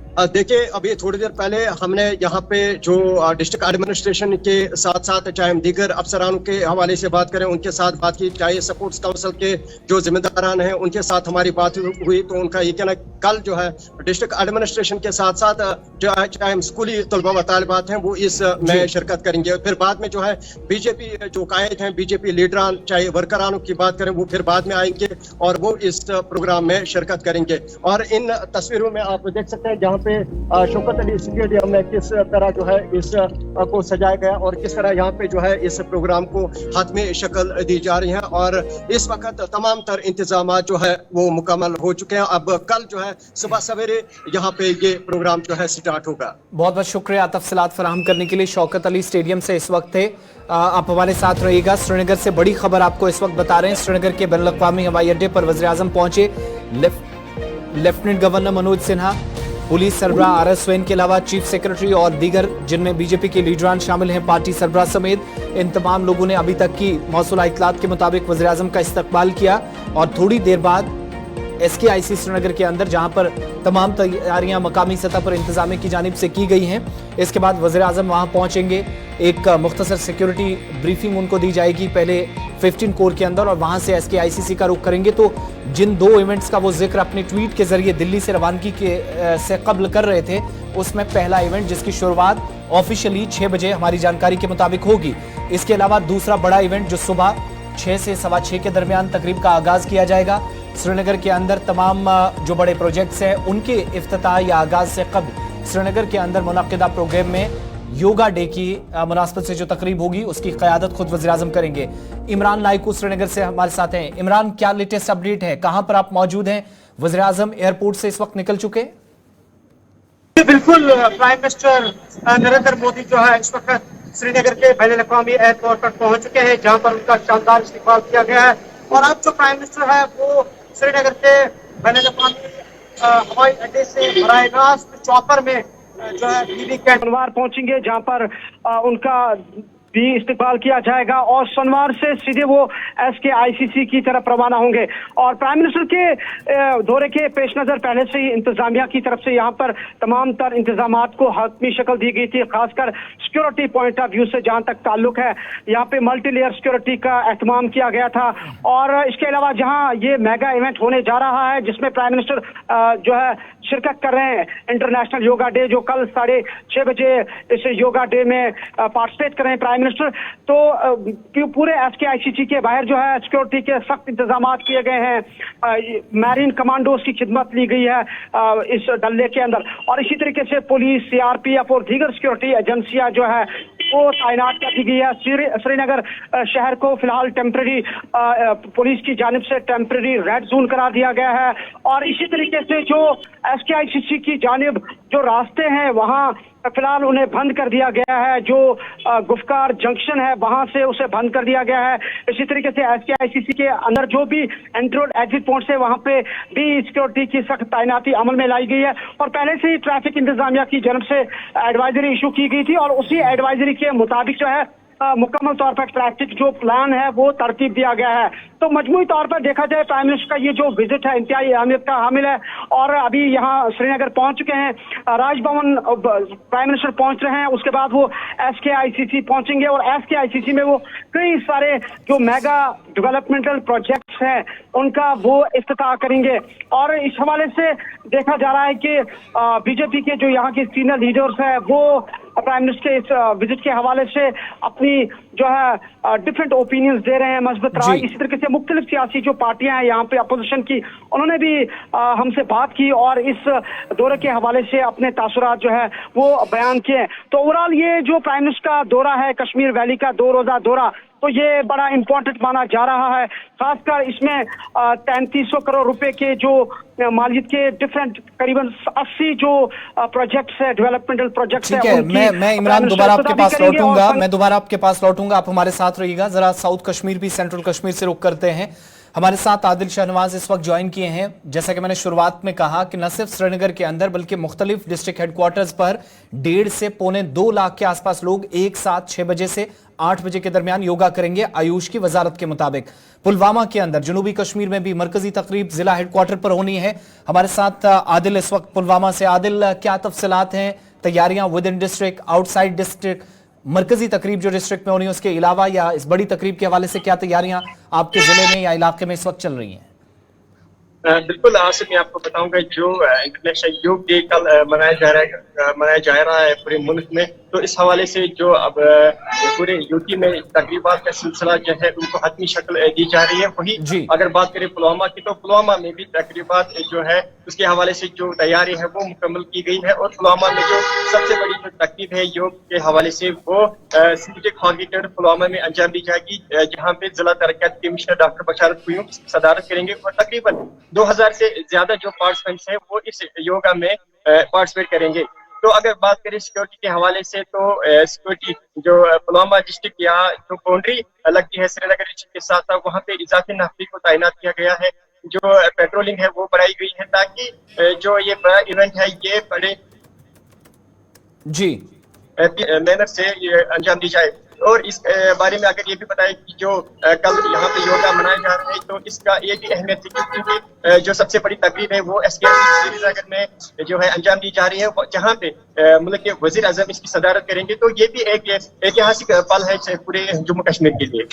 Speaker 9: देखिए, अभी थोड़ी देर पहले हमने यहाँ पे जो डिस्ट्रिक्ट एडमिनिस्ट्रेशन के साथ साथ चाहे हम दीगर अफसरानों के हवाले से बात करें, उनके साथ बात की, चाहे सपोर्ट्स काउंसिल के जो जिम्मेदारान हैं उनके साथ हमारी बात हुई, तो उनका ये कहना कल जो है डिस्ट्रिक्ट एडमिनिस्ट्रेशन के साथ साथ जो है चाहे हम स्कूली तलबा व तालिबात हैं वो इस में शिरकत करेंगे। फिर बाद में जो है बीजेपी जो कायद हैं, बीजेपी लीडरान चाहे वर्करानों की बात करें, वो फिर बाद में आएंगे और वो इस प्रोग्राम में शिरकत करेंगे। और इन तस्वीरों में आप देख सकते हैं जहाँ पे शौकत अली स्टेडियम में किस तरह जो है इस को सजाया गया और किस तरह यहाँ पे जो है इस प्रोग्राम को हातमी शक्ल दी जा रही है। और इस वक्त तमाम तर इंतजाम जो है वो मुकम्मल हो चुके हैं। अब कल जो है सुबह सवेरे यहाँ पे ये प्रोग्राम जो है स्टार्ट होगा।
Speaker 1: बहुत बहुत शुक्रिया तफसीलात फराहम करने के लिए। शौकत अली स्टेडियम से इस वक्त थे, आप हमारे साथ रहिएगा। श्रीनगर से बड़ी खबर आपको इस वक्त बता रहे हैं। श्रीनगर के बैनुल-अक़वामी हवाई अड्डे पर वज़ीर आज़म पहुंचे। Lieutenant governor Manoj Sinha, police सरबराह आर एस वैन के अलावा चीफ सेक्रेटरी और दीगर जिनमें बीजेपी के लीडरान शामिल हैं, पार्टी सरबराह समेत, इन तमाम लोगों ने अभी तक की मौसूला इत्तलात के मुताबिक वज़ीर आज़म का इस्तकबाल किया। और थोड़ी देर बाद SKIC श्रीनगर के अंदर, जहां पर तमाम तैयारियां मकामी सतह पर इंतजामिया की जानिब से की गई हैं, इसके बाद वज़ीर आज़म वहां पहुंचेंगे। एक मुख्तसर सिक्योरिटी ब्रीफिंग उनको दी जाएगी पहले 15 कोर के अंदर, और वहां से SKICC का रुख करेंगे। तो जिन दो इवेंट्स का वो जिक्र अपने ट्वीट के जरिए दिल्ली से रवानगी से कब्ल कर रहे थे, उसमें पहला इवेंट जिसकी शुरुआत ऑफिशियली 6 बजे हमारी जानकारी के मुताबिक होगी। इसके अलावा दूसरा बड़ा इवेंट जो सुबह 6 से 6:15 के दरमियान तकरीब का आगाज किया जाएगा। श्रीनगर के अंदर तमाम जो बड़े प्रोजेक्ट्स हैं उनके इफ्तिताह या आगाज से कबल श्रीनगर के अंदर मुनक्किदा प्रोग्राम में योगा डे की मुनासबत से जो तकरीब होगी उसकी क़यादत खुद वज़ीर आज़म करेंगे। इमरान लाइकू श्रीनगर से हमारे साथ हैं। इमरान, क्या लेटेस्ट अपडेट है, कहां पर आप मौजूद हैं? वज़ीर आज़म एयरपोर्ट से इस वक्त निकल चुके?
Speaker 3: बिल्कुल, प्राइम मिनिस्टर नरेंद्र मोदी जो है इस वक्त श्रीनगर के बैनुल-अक़वामी एयरपोर्ट पर पहुंच चुके हैं, जहां पर उनका शानदार इस्तकबाल किया गया है। और अब जो प्राइम मिनिस्टर है वो श्रीनगर के बैनुल-अक़वामी हवाई अड्डे से बराह रास्त चौपर में जो है बीबी कैंट सोमवार पहुंचेंगे, जहां पर उनका भी इस्तकबाल किया जाएगा और सोमवार से सीधे वो SKICC की तरफ रवाना होंगे। और प्राइम मिनिस्टर के दौरे के पेश नजर पहले से ही इंतजामिया की तरफ से यहाँ पर तमाम तर इंतजामात को हातमी शक्ल दी गई थी, खासकर सिक्योरिटी पॉइंट ऑफ व्यू से जहां तक ताल्लुक है। यहाँ पे मल्टी लेयर सिक्योरिटी का एहतमाम किया गया था। और इसके अलावा जहाँ ये मेगा इवेंट होने जा रहा है जिसमें प्राइम मिनिस्टर जो है शिरकत कर रहे हैं, इंटरनेशनल योगा डे, जो कल 6:30 बजे इस योगा डे में पार्टिसिपेट कर रहे हैं प्राइम मिनिस्टर, तो पूरे SKICC के बाहर जो है सिक्योरिटी के सख्त इंतजाम किए गए हैं। मैरीन कमांडोज की खिदमत ली गई है इस डल्ले के अंदर, और इसी तरीके से पुलिस, CRPF और दीगर सिक्योरिटी एजेंसियां जो है वो तैनात कर दी गई है। श्रीनगर शहर को फिलहाल टेम्पररी पुलिस की जानिब से टेम्पररी रेड जोन करार दिया गया है। और इसी तरीके से जो SKICC की जानिब जो रास्ते हैं वहाँ फिलहाल उन्हें बंद कर दिया गया है। जो गुफ्कार जंक्शन है वहां से उसे बंद कर दिया गया है। इसी तरीके से SKICC के अंदर जो भी एंट्री और एग्जिट पॉइंट्स है वहां पे भी सिक्योरिटी की सख्त तैनाती अमल में लाई गई है। और पहले से ही ट्रैफिक इंतजामिया की जानब से एडवाइजरी इशू की गई थी और उसी एडवाइजरी के मुताबिक जो है मुकम्मल तौर पर ट्रैफिक जो प्लान है वो तरतीब दिया गया है। तो मजमूई तौर पर देखा जाए प्राइम मिनिस्टर का ये जो विजिट है इंतहाई अहमियत का हामिल है। और अभी यहाँ श्रीनगर पहुंच चुके हैं, राजभवन प्राइम मिनिस्टर पहुंच रहे हैं, उसके बाद वो SKICC पहुंचेंगे और SKICC में वो कई सारे जो मेगा डेवलपमेंटल प्रोजेक्ट्स हैं उनका वो इफ्तिताह करेंगे। और इस हवाले से देखा जा रहा है कि बीजेपी के जो यहाँ के सीनियर लीडर्स हैं वो प्राइम मिनिस्टर के इस विजिट के हवाले से अपनी जो है डिफरेंट ओपिनियंस दे रहे हैं, मजबूत राय। इसी तरीके से मुख्तलिफ सियासी जो पार्टियां हैं यहाँ पे अपोजिशन की, उन्होंने भी हमसे बात की और इस दौरे के हवाले से अपने तासुरात जो है वो बयान किए। तो ओवरऑल ये जो प्राइम मिनिस्टर का दौरा है, कश्मीर वैली का 2 रोजा दौरा, तो ये बड़ा इंपॉर्टेंट माना जा रहा है। खासकर इसमें 3300 करोड़ रुपए के जो मालियत के डिफरेंट करीबन 80 जो प्रोजेक्ट्स है, डेवलपमेंटल प्रोजेक्ट्स है।
Speaker 1: ठीक है, मैं इमरान दोबारा आपके पास लौटूंगा, आप हमारे साथ रहिएगा। जरा साउथ कश्मीर भी सेंट्रल कश्मीर से रुख करते हैं। हमारे साथ आदिल शाहनवाज इस वक्त ज्वाइन किए हैं। जैसा कि मैंने शुरुआत में कहा कि न सिर्फ श्रीनगर के अंदर बल्कि मुख्तलिफ डिस्ट्रिक्ट हेडक्वार्टर्स पर 1.5 से पौने 2 लाख के आसपास लोग एक साथ 6 बजे से 8 बजे के दरमियान योगा करेंगे आयुष की वजारत के मुताबिक। पुलवामा के अंदर जनूबी कश्मीर में भी मरकजी तकरीब जिला हेडक्वार्टर पर होनी है। हमारे साथ आदिल इस वक्त पुलवामा से। आदिल, क्या तफसीलात हैं, तैयारियां with in district, outside district, मरकजी तकरीब जो डिस्ट्रिक्ट में होनी है उसके अलावा या इस बड़ी तकरीब के हवाले से क्या तैयारियां आपके जिले में या इलाके में इस वक्त चल रही हैं?
Speaker 9: बिल्कुल आसिफ, मैं आपको बताऊंगा जो इंटरनेशनल योग डे कल मनाया जा रहा है पूरे मुल्क में, तो इस हवाले से जो अब पूरे यूपी में तकरीबात का सिलसिला जो है उनको हतमी शक्ल दी जा रही है। वही अगर बात करें पुलवामा की, तो पुलवामा में भी तकरीबात जो है उसके हवाले से जो तैयारी है वो मुकम्मल की गई है। और पुलवामा में जो सबसे बड़ी जो तकरीब है योग के हवाले से वो सिविक हॉल की पुलवामा में अंजाम दी जाएगी, जहाँ पे जिला तरक्यात कमिश्नर डॉक्टर बशारत हुयूम सदारत करेंगे। और तकरीबन 2000 से ज्यादा जो पार्टिसिपेंट्स हैं वो इस योगा में पार्टिसिपेट करेंगे। तो अगर बात करें सिक्योरिटी के हवाले से, तो सिक्योरिटी जो पुलवामा डिस्ट्रिक्ट या जो बाउंड्री लगती है श्रीनगर डिस्ट्रिक्ट के साथ साथ, वहाँ पे इजाफी नाफरी को तैनात किया गया है। जो पेट्रोलिंग है वो बढ़ाई गई है ताकि जो ये बड़ा इवेंट है ये बड़े मैनर से ये अंजाम दी जाए। और इस बारे में अगर ये भी बताएं कि जो कल यहाँ पे योगा मनाया जा रहा है, तो इसका ये भी अहमियत है क्योंकि जो सबसे बड़ी तकरीब है वो SKM श्रीनगर में जो है अंजाम दी जा रही है, जहाँ पे मुल्क के वजीर आजम इसकी सदारत करेंगे। तो ये भी एक ऐतिहासिक पल है पूरे जम्मू कश्मीर के लिए।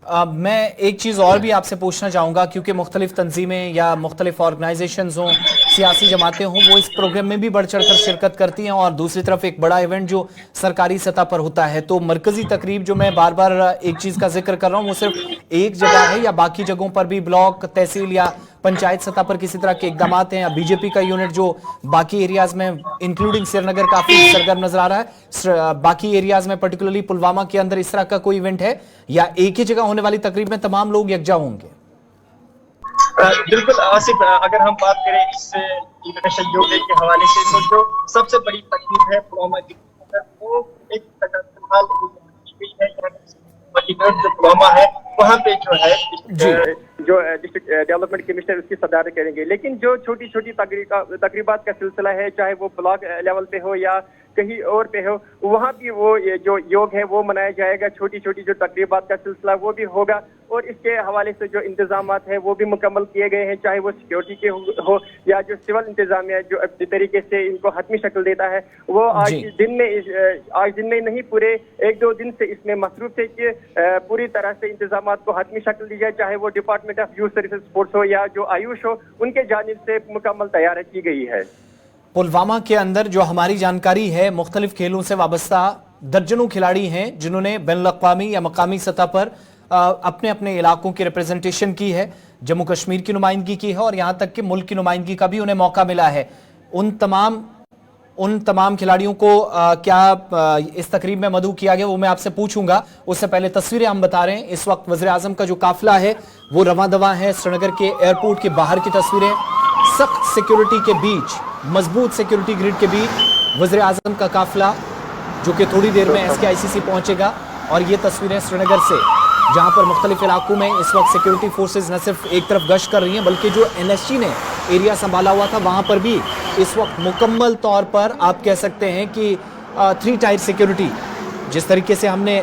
Speaker 1: मैं एक चीज़ और भी आपसे पूछना चाहूँगा, क्योंकि मुख्तलिफ तंजीमें या मुख्तलिफ ऑर्गेनाइजेशंस हों, सियासी जमातें हों, वो इस प्रोग्राम में भी बढ़ चढ़ कर शिरकत करती हैं और दूसरी तरफ एक बड़ा इवेंट जो सरकारी सतह पर होता है। तो मरकजी तकरीब जो मैं बार बार एक चीज़ का जिक्र कर रहा हूँ वो सिर्फ एक जगह है या बाकी जगहों पर भी ब्लॉक, तहसील या पंचायत सतह पर किसी तरह के इकदाम हैं, या बीजेपी का यूनिट जो बाकी एरियाज में इंक्लूडिंग श्रीनगर काफी सरगर्म नजर आ रहा है, बाकी एरियाज में पर्टिकुलरली पुलवामा के अंदर इस तरह का कोई इवेंट है या एक ही जगह होने वाली तकरीब में तमाम लोग यकजा होंगे?
Speaker 9: बिल्कुल आसिफ, अगर हम बात करें इस इंटरनेशनल योग डे के हवाले से, तो जो सबसे बड़ी तकरीब है पुलवामा की वो एक फिलहाल की गई है। जो पुलवामा है वहाँ पे जो है जो डिस्ट्रिक्ट डेवलपमेंट कमिश्नर उसकी सदारत करेंगे। लेकिन जो छोटी छोटी तकरीबात का सिलसिला है, चाहे वो ब्लॉक लेवल पे हो या कहीं और पे हो, वहाँ भी वो जो योग है वो मनाया जाएगा। छोटी छोटी जो तकरीबात का सिलसिला वो भी होगा और इसके हवाले से जो इंतजामात है वो भी मुकम्मल किए गए हैं, चाहे वो सिक्योरिटी के हो या जो सिविल इंतजामिया जो अपनी तरीके से इनको हतमी शक्ल देता है वो आज दिन में नहीं पूरे 1-2 दिन से इसमें मसरूफ थे कि पूरी तरह से इंतजामात को हतमी शक्ल दी जाए, चाहे वो department of youth services sports हो या जो आयुष हो, उनके जानिब से मुकम्मल तैयारी की गई है।
Speaker 1: पुलवामा के अंदर जो हमारी जानकारी है, मुख्तलिफ खेलों से वाबस्ता दर्जनों खिलाड़ी हैं जिन्होंने बैनुल-अक़वामी या मकामी सतह पर अपने अपने इलाकों की रिप्रेजेंटेशन की है, जम्मू कश्मीर की नुमाइंदगी की है और यहाँ तक कि मुल्क की नुमाइंदगी का भी उन्हें मौका मिला है। उन तमाम खिलाड़ियों को क्या इस तकरीब में मदऊ किया गया वो मैं आपसे पूछूंगा। उससे पहले तस्वीरें हम बता रहे हैं। इस वक्त वज़ीर आज़म का जो काफिला है वो रवां दवा है। श्रीनगर के एयरपोर्ट के बाहर की तस्वीरें, सख्त सिक्योरिटी के बीच, मजबूत सिक्योरिटी ग्रिड के बीच वज़ीर आज़म का काफिला जो कि थोड़ी देर में SKICC पहुंचेगा। और ये तस्वीरें श्रीनगर से, जहां पर मुख्तलिफ इलाकों में इस वक्त सिक्योरिटी फोर्सेज न सिर्फ एक तरफ गश्त कर रही हैं बल्कि जो NSG ने एरिया संभाला हुआ था वहां पर भी इस वक्त मुकम्मल तौर पर आप कह सकते हैं कि 3 टायर सिक्योरिटी, जिस तरीके से हमने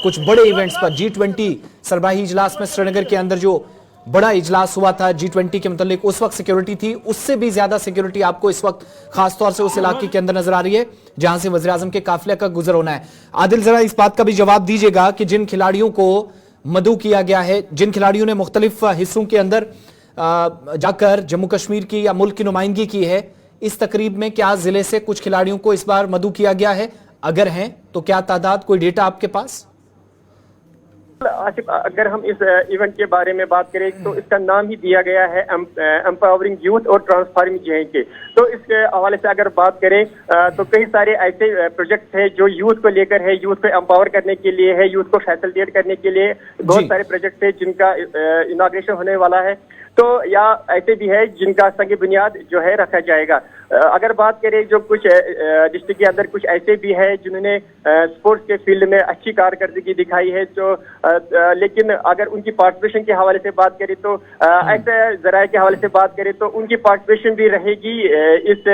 Speaker 1: कुछ बड़े इवेंट्स पर G20 सरबराही इजलास में श्रीनगर के अंदर जो बड़ा इजलास हुआ था G20 के मुतालिक, उस वक्त सिक्योरिटी थी, उससे भी ज्यादा सिक्योरिटी आपको इस वक्त खासतौर से उस इलाके के अंदर नजर आ रही है जहां से वज़ीर आज़म के काफिले का गुजर होना है। आदिल, जरा इस बात का भी जवाब दीजिएगा कि जिन खिलाड़ियों को मदऊ किया गया है, जिन खिलाड़ियों ने मुख्तलिफ हिस्सों के अंदर जाकर जम्मू कश्मीर की या मुल्क की नुमाइंदगी की है, इस तकरीब में क्या जिले से कुछ खिलाड़ियों को इस बार मदऊ किया गया है? अगर हैं तो क्या तादाद, कोई डेटा आपके पास?
Speaker 9: आसिफ, अगर हम इस इवेंट के बारे में बात करें तो इसका नाम ही दिया गया है एम्पावरिंग यूथ और ट्रांसफॉर्मिंग JNK। तो इसके हवाले से अगर बात करें तो कई सारे ऐसे प्रोजेक्ट्स हैं जो यूथ को लेकर है, यूथ को एम्पावर करने के लिए है, यूथ को फैसिलिटेट करने के लिए बहुत सारे प्रोजेक्ट्स हैं जिनका इनॉग्रेशन होने वाला है। तो या ऐसे भी है जिनका संग बुनियाद जो है रखा जाएगा। अगर बात करें जो कुछ डिस्ट्रिक्ट के अंदर कुछ ऐसे भी है जिन्होंने स्पोर्ट्स के फील्ड में अच्छी कारकर्दगी दिखाई है, तो लेकिन अगर उनकी पार्टिसिपेशन के हवाले से बात करें तो ऐसे जराये के हवाले से बात करें तो उनकी पार्टिसिपेशन भी रहेगी इस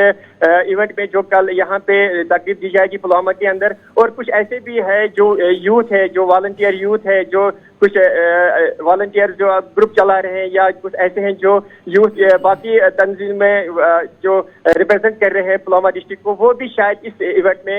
Speaker 9: इवेंट में जो कल यहाँ पे तकरीब दी जाएगी पुलवामा के अंदर। और कुछ ऐसे भी है जो यूथ है, जो वॉलंटियर यूथ है, जो कुछ वॉलंटियर जो ग्रुप चला रहे हैं, या कुछ ऐसे हैं जो यूथ बाकी तंजीम में जो रिप्रेजेंट कर रहे हैं पुलवामा डिस्ट्रिक्ट को, वो भी शायद इस इवेंट में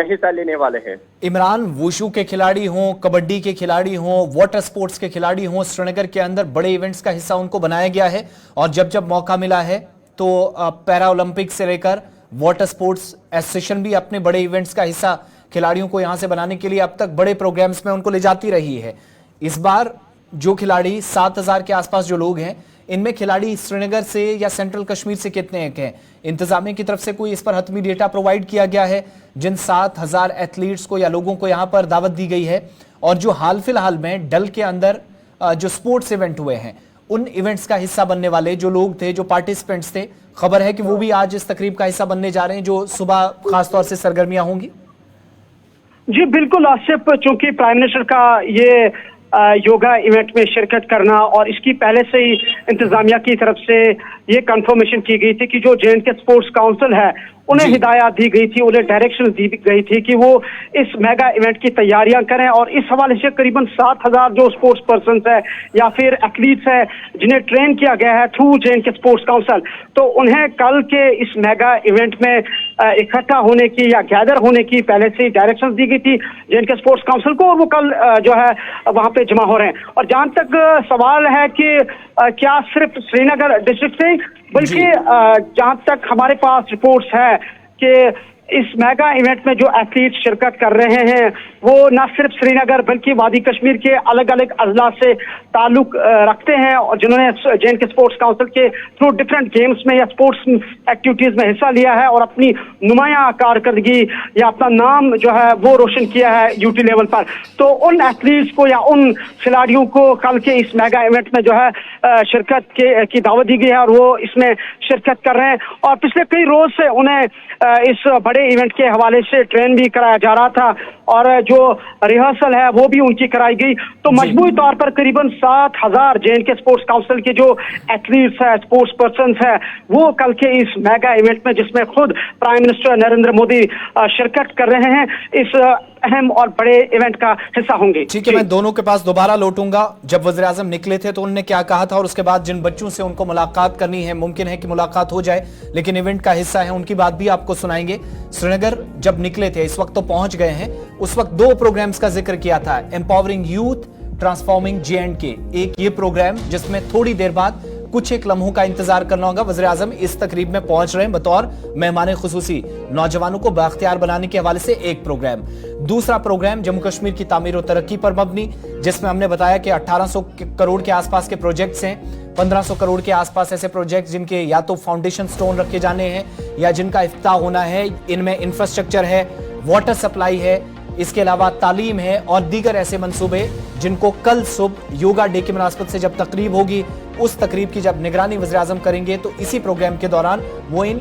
Speaker 9: हिस्सा लेने वाले हैं।
Speaker 1: इमरान, वुशु के खिलाड़ी हों, कबड्डी के खिलाड़ी हों, वाटर स्पोर्ट्स के खिलाड़ी हों, श्रीनगर के अंदर बड़े इवेंट्स का हिस्सा उनको बनाया गया है। और जब जब मौका मिला है तो पैरा ओलंपिक से लेकर वाटर स्पोर्ट्स एसोसिएशन भी अपने बड़े इवेंट्स का हिस्सा खिलाड़ियों को यहां से बनाने के लिए अब तक बड़े प्रोग्राम्स में उनको ले जाती रही है। इस बार जो खिलाड़ी 7,000 के आसपास जो लोग हैं, इनमें खिलाड़ी श्रीनगर से या सेंट्रल कश्मीर से कितने एक हैं? इंतजामिया की तरफ से कोई इस पर हतमी डेटा प्रोवाइड किया गया है जिन 7,000 एथलीट्स को या लोगों को यहां पर दावत दी गई है? और जो हाल फिलहाल में डल के अंदर जो स्पोर्ट्स इवेंट हुए हैं, उन इवेंट्स का हिस्सा बनने वाले जो लोग थे, जो पार्टिसिपेंट्स थे, खबर है कि वो भी आज इस तकरीब का हिस्सा बनने जा रहे हैं, जो सुबह खासतौर से सरगर्मियां होंगी।
Speaker 3: जी बिल्कुल आसिफ, चूंकि प्राइम मिनिस्टर का ये योगा इवेंट में शिरकत करना और इसकी पहले से ही इंतजामिया की तरफ से ये कंफर्मेशन की गई थी कि जो जे.एंड.के स्पोर्ट्स काउंसिल है उन्हें हिदायत दी गई थी, उन्हें डायरेक्शन दी गई थी कि वो इस मेगा इवेंट की तैयारियां करें। और इस हवाले से करीबन 7,000 जो स्पोर्ट्स पर्सन है या फिर एथलीट्स है जिन्हें ट्रेन किया गया है थ्रू जे.एंड.के स्पोर्ट्स काउंसिल, तो उन्हें कल के इस मेगा इवेंट में इकट्ठा होने की या गैदर होने की पहले से डायरेक्शन दी गई थी जे.एंड.के स्पोर्ट्स काउंसिल को, और वो कल जो है वहां पे जमा हो रहे हैं। और जहां तक सवाल है कि क्या सिर्फ श्रीनगर डिस्ट्रिक्ट से, बल्कि जहां तक हमारे पास रिपोर्ट्स है कि इस मेगा इवेंट में जो एथलीट शिरकत कर रहे हैं वो न सिर्फ श्रीनगर बल्कि वादी कश्मीर के अलग अलग अजला से ताल्लुक रखते हैं, और जिन्होंने जे.एंड.के स्पोर्ट्स काउंसिल के थ्रू डिफरेंट गेम्स में या स्पोर्ट्स एक्टिविटीज में हिस्सा लिया है और अपनी नुमाया कारकर्दगी या अपना नाम जो है वो रोशन किया है यूटी लेवल पर। तो उन एथलीट्स को या उन खिलाड़ियों को कल के इस मेगा इवेंट में जो है शिरकत की दावत दी गई है और वो इसमें शिरकत कर रहे हैं। और पिछले कई रोज से उन्हें इस बड़े इवेंट के हवाले से ट्रेन भी कराया जा रहा था और जो रिहर्सल है वो भी उनकी कराई गई। तो मजबूरी तौर पर करीबन 7,000 जे.एंड.के स्पोर्ट्स काउंसिल के जो एथलीट्स है, स्पोर्ट्स पर्सन है, वो कल के इस मेगा इवेंट में, जिसमें खुद प्राइम मिनिस्टर नरेंद्र मोदी शिरकत कर रहे हैं, इस अहम और बड़े इवेंट का हिस्सा होंगे।
Speaker 1: ठीक है, मैं दोनों के पास दोबारा लौटूंगा। जब वज़ीर आज़म निकले थे तो उन्होंने क्या कहा था और उसके बाद जिन बच्चों से उनको मुलाकात करनी है, मुमकिन है कि मुलाकात हो जाए, लेकिन इवेंट का हिस्सा है, उनकी बात भी आपको सुनाएंगे। श्रीनगर जब निकले थे, इस वक्त तो पहुंच गए हैं, उस वक्त 2 प्रोग्राम्स का जिक्र किया था, एम्पावरिंग यूथ, ट्रांसफॉर्मिंग जे.एंड.के। एक ये प्रोग्राम जिसमें थोड़ी देर बाद कुछ एक लम्हों का इंतजार करना होगा। वज़ीर आज़म इस तकरीब में पहुंच रहे हैं बतौर मेहमान खुसूसी, नौजवानों को बाख्तियार बनाने के हवाले से एक प्रोग्राम। दूसरा प्रोग्राम जम्मू कश्मीर की तामीर और तरक्की पर मबनी, जिसमें हमने बताया कि 1800 करोड़ के आसपास के प्रोजेक्ट्स हैं, 1500 करोड़ के आसपास ऐसे प्रोजेक्ट जिनके या तो फाउंडेशन स्टोन रखे जाने हैं या जिनका इफ्तिताह होना है। इनमें इंफ्रास्ट्रक्चर है, वाटर सप्लाई है, इसके अलावा तालीम है और दीगर ऐसे मंसूबे जिनको कल सुबह योगा डे की मुनासबत से जब तकरीब होगी, उस तकरीब की जब निगरानी वज़ीर आज़म करेंगे तो इसी प्रोग्राम के दौरान वो इन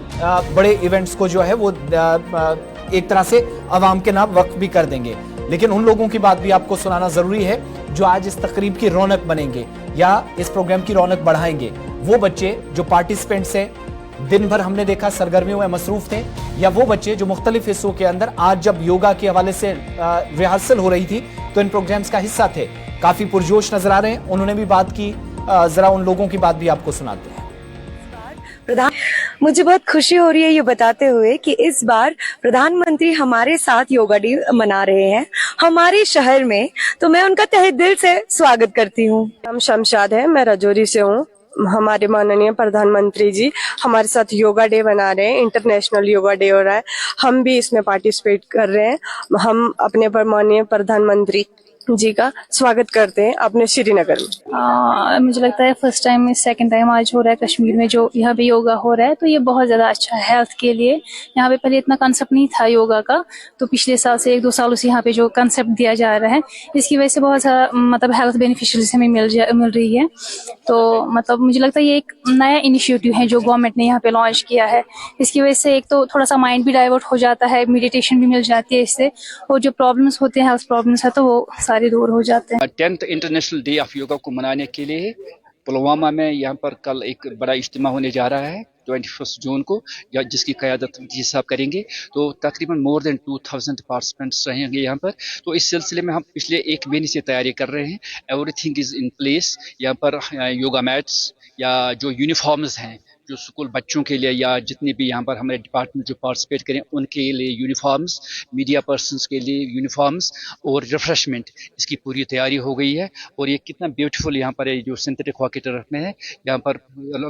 Speaker 1: बड़े इवेंट्स को जो है वो एक तरह से अवाम के नाम वक्फ भी कर देंगे। लेकिन उन लोगों की बात भी आपको सुनाना जरूरी है जो आज इस तकरीब की रौनक बनेंगे या इस प्रोग्राम की रौनक बढ़ाएंगे। वो बच्चे जो पार्टिसिपेंट्स हैं, दिन भर हमने देखा सरगर्मियों में मसरूफ थे, या वो बच्चे जो मुख्तलिफ हिस्सों के अंदर आज जब योगा के हवाले से रिहर्सल हो रही थी तो इन प्रोग्राम्स का हिस्सा थे, काफी पुरजोश नजर आ रहे हैं। उन्होंने भी बात की, जरा उन लोगों की बात भी आपको सुनाते हैं।
Speaker 10: मुझे बहुत खुशी हो रही है ये बताते हुए कि इस बार प्रधानमंत्री हमारे साथ योगा डे मना रहे हैं हमारे शहर में, तो मैं उनका तहे दिल से स्वागत करती हूँ।
Speaker 11: नाम शमशाद है, मैं राजौरी से हूँ। हमारे माननीय प्रधानमंत्री जी हमारे साथ योगा डे मना रहे हैं, इंटरनेशनल योगा डे हो रहा है, हम भी इसमें पार्टिसिपेट कर रहे हैं। हम अपने माननीय प्रधानमंत्री जी का स्वागत करते हैं अपने श्रीनगर में।
Speaker 12: मुझे लगता है फर्स्ट टाइम सेकंड टाइम आज हो रहा है कश्मीर में जो यहाँ पे योगा हो रहा है, तो ये बहुत ज़्यादा अच्छा है हेल्थ के लिए। यहाँ पे पहले इतना कंसेप्ट नहीं था योगा का, तो पिछले साल से 1-2 सालों से यहाँ पे जो कंसेप्ट दिया जा रहा है, इसकी वजह से बहुत सारा मतलब हेल्थ बेनिफिशियरीज हमें मिल रही है। तो मतलब मुझे लगता है ये एक नया इनिशिएटिव है जो गवर्नमेंट ने यहाँ पे लॉन्च किया है। इसकी वजह से एक तो थोड़ा सा माइंड भी डाइवर्ट हो जाता है, मेडिटेशन भी मिल जाती है इससे, और जो प्रॉब्लम्स होते हैं हेल्थ प्रॉब्लम्स है तो वो सारे दूर हो जाते हैं।
Speaker 13: 10th international day of yoga को मनाने के लिए पुलवामा में यहाँ पर कल एक बड़ा इज्तिमा होने जा रहा है 21 जून को, या जिसकी क़यादत जी साहब करेंगे। तो तकरीबन मोर देन 2000 पार्टिसिपेंट्स रहेंगे यहाँ पर। तो इस सिलसिले में हम पिछले 1 महीने से तैयारी कर रहे हैं। Everything is in place. यहाँ पर योगा मैट्स या जो यूनिफॉर्म्स हैं जो स्कूल बच्चों के लिए या जितने भी यहाँ पर हमारे डिपार्टमेंट जो पार्टिसिपेट करें उनके लिए यूनिफॉर्म्स, मीडिया पर्सन्स के लिए यूनिफॉर्म्स और रिफ्रेशमेंट, इसकी पूरी तैयारी हो गई है। और ये कितना ब्यूटीफुल यहाँ पर जो सिंथेटिक हॉकी टर्फ में है, यहाँ पर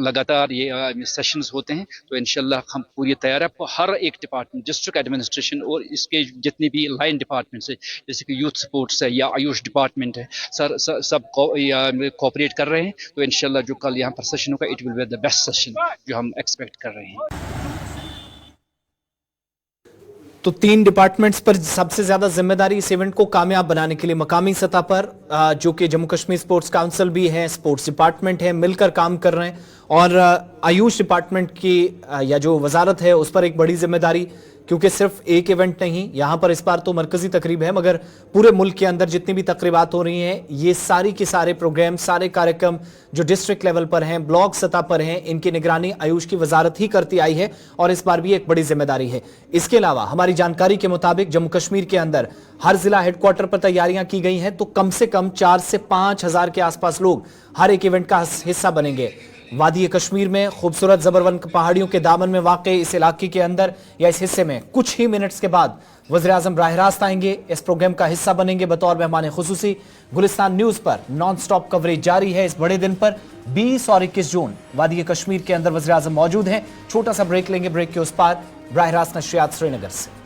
Speaker 13: लगातार ये सेशंस होते हैं। तो इंशाल्लाह हम पूरी तैयार है। हर एक डिपार्टमेंट, डिस्ट्रिक्ट एडमिनिस्ट्रेशन और इसके जितने भी लाइन डिपार्टमेंट्स है, जैसे कि यूथ स्पोर्ट्स है या आयुष डिपार्टमेंट है, सब कोऑपरेट कर रहे हैं। तो इंशाल्लाह जो कल यहाँ पर सेशन होगा, it will be the best session जो हम एक्सपेक्ट कर रहे हैं।
Speaker 1: तो 3 डिपार्टमेंट्स पर सबसे ज्यादा जिम्मेदारी इस इवेंट को कामयाब बनाने के लिए मकामी सतह पर जो कि जम्मू कश्मीर स्पोर्ट्स काउंसिल भी है, स्पोर्ट्स डिपार्टमेंट है, मिलकर काम कर रहे हैं। और आयुष डिपार्टमेंट की या जो वजारत है उस पर एक बड़ी जिम्मेदारी, क्योंकि सिर्फ एक इवेंट नहीं, यहां पर इस बार तो मरकजी तकरीब है, मगर पूरे मुल्क के अंदर जितनी भी तकरीबात हो रही हैं, ये सारी के सारे प्रोग्राम, सारे कार्यक्रम जो डिस्ट्रिक्ट लेवल पर हैं, ब्लॉक सतह पर हैं, इनकी निगरानी आयुष की वजारत ही करती आई है और इस बार भी एक बड़ी जिम्मेदारी है। इसके अलावा हमारी जानकारी के मुताबिक जम्मू कश्मीर के अंदर हर जिला हेडक्वार्टर पर तैयारियां की गई हैं, तो कम से कम 4 से 5 हजार के आसपास लोग हर एक इवेंट का हिस्सा बनेंगे। वादी कश्मीर में खूबसूरत जबरवन पहाड़ियों के दामन में वाक़ इस इलाके के अंदर या इस हिस्से में कुछ ही मिनट्स के बाद वज़ीर-ए-आज़म बराह रास्त आएंगे, इस प्रोग्राम का हिस्सा बनेंगे बतौर मेहमान खुसूसी। गुलिस्तान न्यूज़ पर नॉन स्टॉप कवरेज जारी है इस बड़े दिन पर। 20 और 21 जून वादी कश्मीर के अंदर वज़ीर-ए-आज़म मौजूद हैं। छोटा सा ब्रेक लेंगे, ब्रेक के उस पार बराह रास्त नशरियात श्रीनगर से।